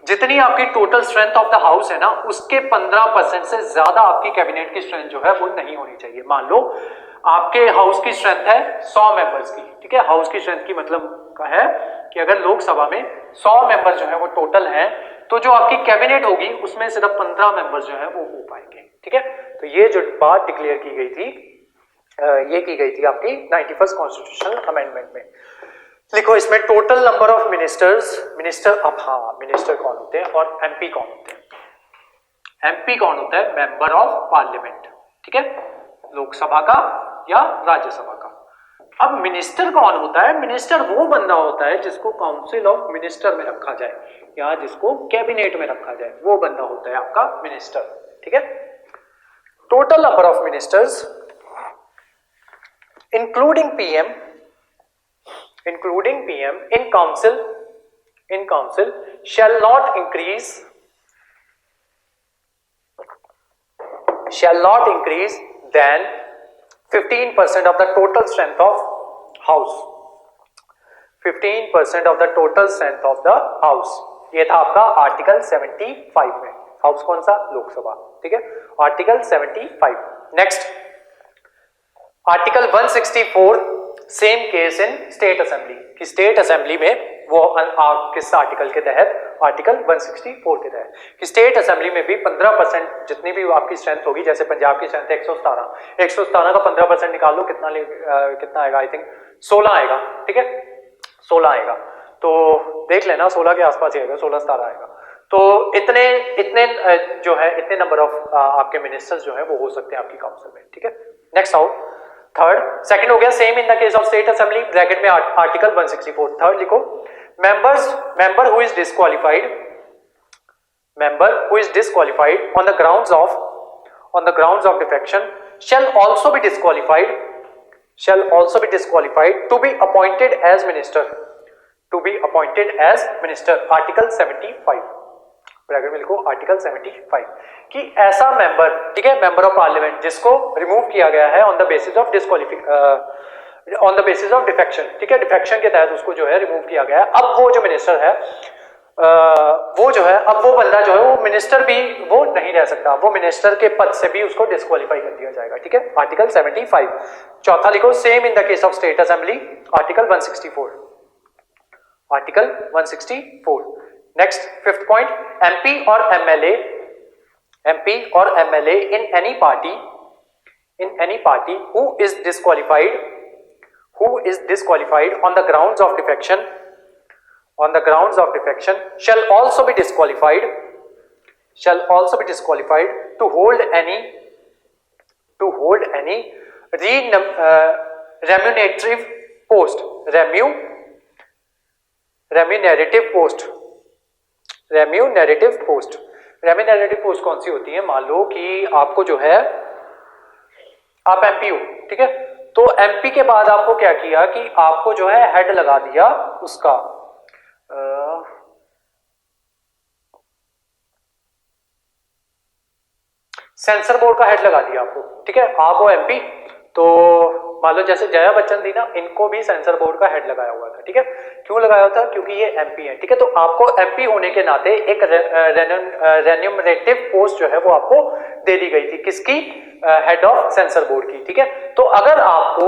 Speaker 1: जितनी आपकी total strength of the house है ना, उसके 15% से ज्यादा आपकी कैबिनेट की स्ट्रेंथ जो है वो नहीं होनी चाहिए। मान लो आपके हाउस की स्ट्रेंथ है 100 मेंबर्स की, ठीक है। हाउस की स्ट्रेंथ की मतलब का है कि अगर लोकसभा में 100 मेंबर जो है वो टोटल हैं, तो जो आपकी कैबिनेट होगी उसमें सिर्फ 15 मेंबर्स जो है वो हो पाएंगे, ठीक है। तो ये जो बात डिक्लेयर की गई थी ये की गई थी आपकी 91st कॉन्स्टिट्यूशनल अमेंडमेंट में। लिखो इसमें total number of ministers, minister, अब हाँ मिनिस्टर कौन होते हैं और एमपी कौन होते हैं। एमपी कौन होता है? मेंबर ऑफ पार्लियामेंट, ठीक है, लोकसभा का या राज्यसभा का। अब मिनिस्टर कौन होता है? मिनिस्टर वो बंदा होता है जिसको काउंसिल ऑफ मिनिस्टर में रखा जाए या जिसको कैबिनेट में रखा जाए, वो बंदा होता है आपका मिनिस्टर, ठीक है। Total number of ministers including PM in council shall not increase than 15% of the total strength of house, 15% of the total strength of the house। ये था आपका आर्टिकल 75 में। हाउस कौन सा? लोकसभा, ठीक है, article 75। Next article 164, same case in state assembly, कि state assembly में वो किस आर्टिकल के तहत? आर्टिकल 164 के तहत, कि स्टेट असेंबली में भी 15% जितनी भी आपकी स्ट्रेंथ होगी, जैसे पंजाब की स्ट्रेंथ 117 का 15% निकाल लो, कितना आएगा? आई थिंक 16 आएगा, ठीक है, 16 आएगा। तो देख लेना 16 के आसपास ही आएगा, 16-17 आएगा। तो इतने जो है इतने नंबर ऑफ आपके मिनिस्टर्स जो है वो हो सकते हैं आपकी काउंसिल में, ठीक है। नेक्स्ट आओ थर्ड, सेकंड हो गया same in the case of state assembly, bracket में आर्टिकल 164। थर्ड लिखो, member who is disqualified on the grounds of defection shall also be disqualified to be appointed as minister, article 75, bracket में लिखो article 75, कि ऐसा member, ठीक है, member of parliament जिसको remove किया गया है on the basis of defection, ठीक है, डिफेक्शन के तहत उसको जो है रिमूव किया गया है। अब वो जो मिनिस्टर है वो जो है, अब वो बंदा जो है वो मिनिस्टर भी वो नहीं रह सकता, वो मिनिस्टर के पद से भी उसको डिस्क्वालीफाई कर दिया जाएगा, ठीक है, आर्टिकल 75। चौथा लिखो, same in the case of state assembly, article 164, article 164। Next fifth point, MP और MLA in any party who is disqualified on the grounds of defection shall also be disqualified to hold any remunerative post, remunerative post कौन सी होती है? मान लो कि आपको जो है, आप एमपी हो, ठीक है, तो एमपी के बाद आपको क्या किया कि आपको जो है हेड लगा दिया उसका सेंसर बोर्ड का हेड लगा दिया आपको, ठीक है, आप हो एमपी, तो मान लो जैसे जया बच्चन थी ना, इनको भी सेंसर बोर्ड का हेड लगाया हुआ था, ठीक है। क्यों लगाया था? क्योंकि ये एमपी है, ठीक है। तो आपको एमपी होने के नाते एक रेन्यूमरेटिव पोस्ट जो है वो आपको दे दी गई थी, किसकी? हेड ऑफ सेंसर बोर्ड की, ठीक है। तो अगर आपको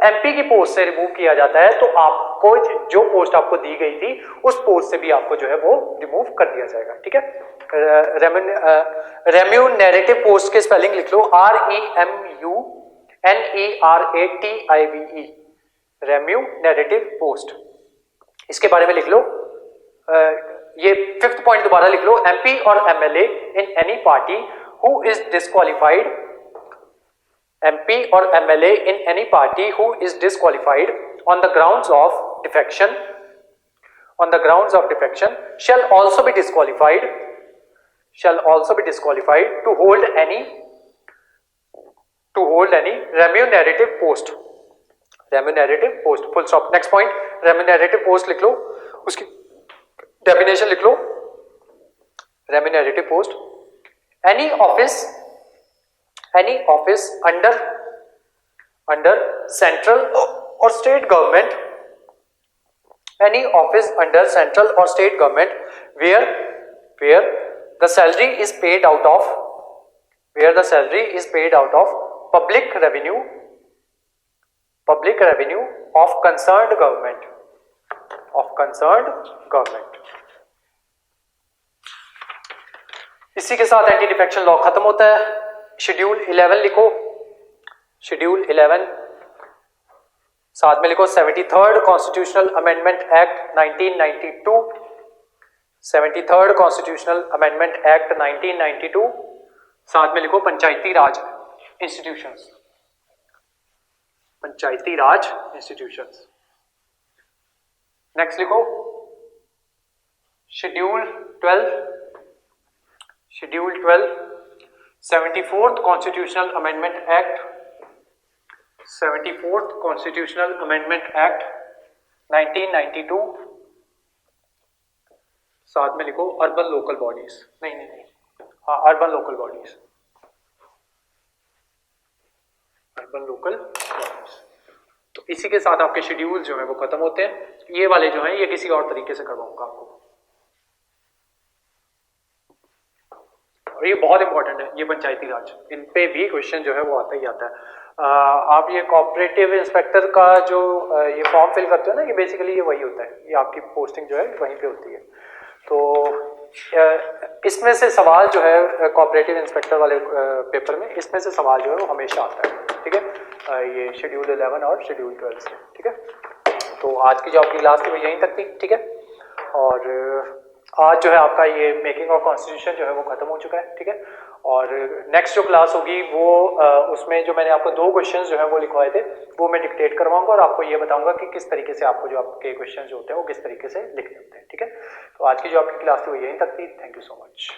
Speaker 1: एमपी की पोस्ट से रिमूव किया जाता है तो आपको जो पोस्ट आपको दी गई थी उस पोस्ट से भी आपको जो है वो रिमूव कर दिया जाएगा, ठीक है। रेम्यूनरेटिव पोस्ट के स्पेलिंग लिख लो, REMUNERATIVE, रेम्यूनरेटिव पोस्ट। इसके बारे में लिख लो, ये फिफ्थ पॉइंट दोबारा लिख लो, एमपी और MLA in any party who is disqualified, MP or MLA in any party who is disqualified on the grounds of defection shall also be disqualified to hold any remunerative post, full stop। next point, remunerative post लिख लो, उसकी definition लिख लो, remunerative post, any office under central or state government, where the salary is paid out of public revenue of concerned government, इसी के साथ anti defection law खत्म होता है। Schedule 11 लिखो, शेड्यूल 11, साथ में लिखो 73rd constitutional amendment act 1992, 73rd constitutional amendment act 1992, साथ में लिखो पंचायती राज इंस्टीट्यूशंस, पंचायती राज इंस्टीट्यूशंस। नेक्स्ट लिखो schedule 12, schedule 12, 74th constitutional amendment act, 74th constitutional amendment act 1992, साथ में लिखो अर्बन लोकल बॉडीज, नहीं, हाँ urban local bodies, urban local bodies. तो इसी के साथ आपके शेड्यूल जो है वो खत्म होते हैं। ये वाले जो हैं ये किसी और तरीके से करवाऊंगा आपको, और ये बहुत इंपॉर्टेंट है, ये पंचायती राज, इन पे भी क्वेश्चन जो है वो आता ही आता है। आप ये कोऑपरेटिव इंस्पेक्टर का जो ये फॉर्म फिल करते हो ना, ये बेसिकली ये वही होता है, ये आपकी पोस्टिंग जो है वहीं पे होती है। तो इसमें से सवाल जो है कोऑपरेटिव इंस्पेक्टर वाले पेपर में, इसमें से सवाल जो है वो हमेशा आता है, ठीक है, ये शेड्यूल 11 और शेड्यूल 12 से, ठीक है। तो आज की जो आपकी क्लास थी वो यहीं तक थी, ठीक है। और आज जो है आपका ये मेकिंग ऑफ कॉन्स्टिट्यूशन जो है वो खत्म हो चुका है, ठीक है। और नेक्स्ट जो क्लास होगी वो उसमें जो मैंने आपको 2 क्वेश्चंस जो है वो लिखवाए थे वो मैं डिक्टेट करवाऊंगा और आपको ये बताऊंगा कि किस तरीके से आपको जो आपके क्वेश्चंस जो होते हैं वो किस तरीके से लिखने होते हैं, ठीक है। तो आज की जो आपकी क्लास थी वो यहीं तक थी। Thank you so much.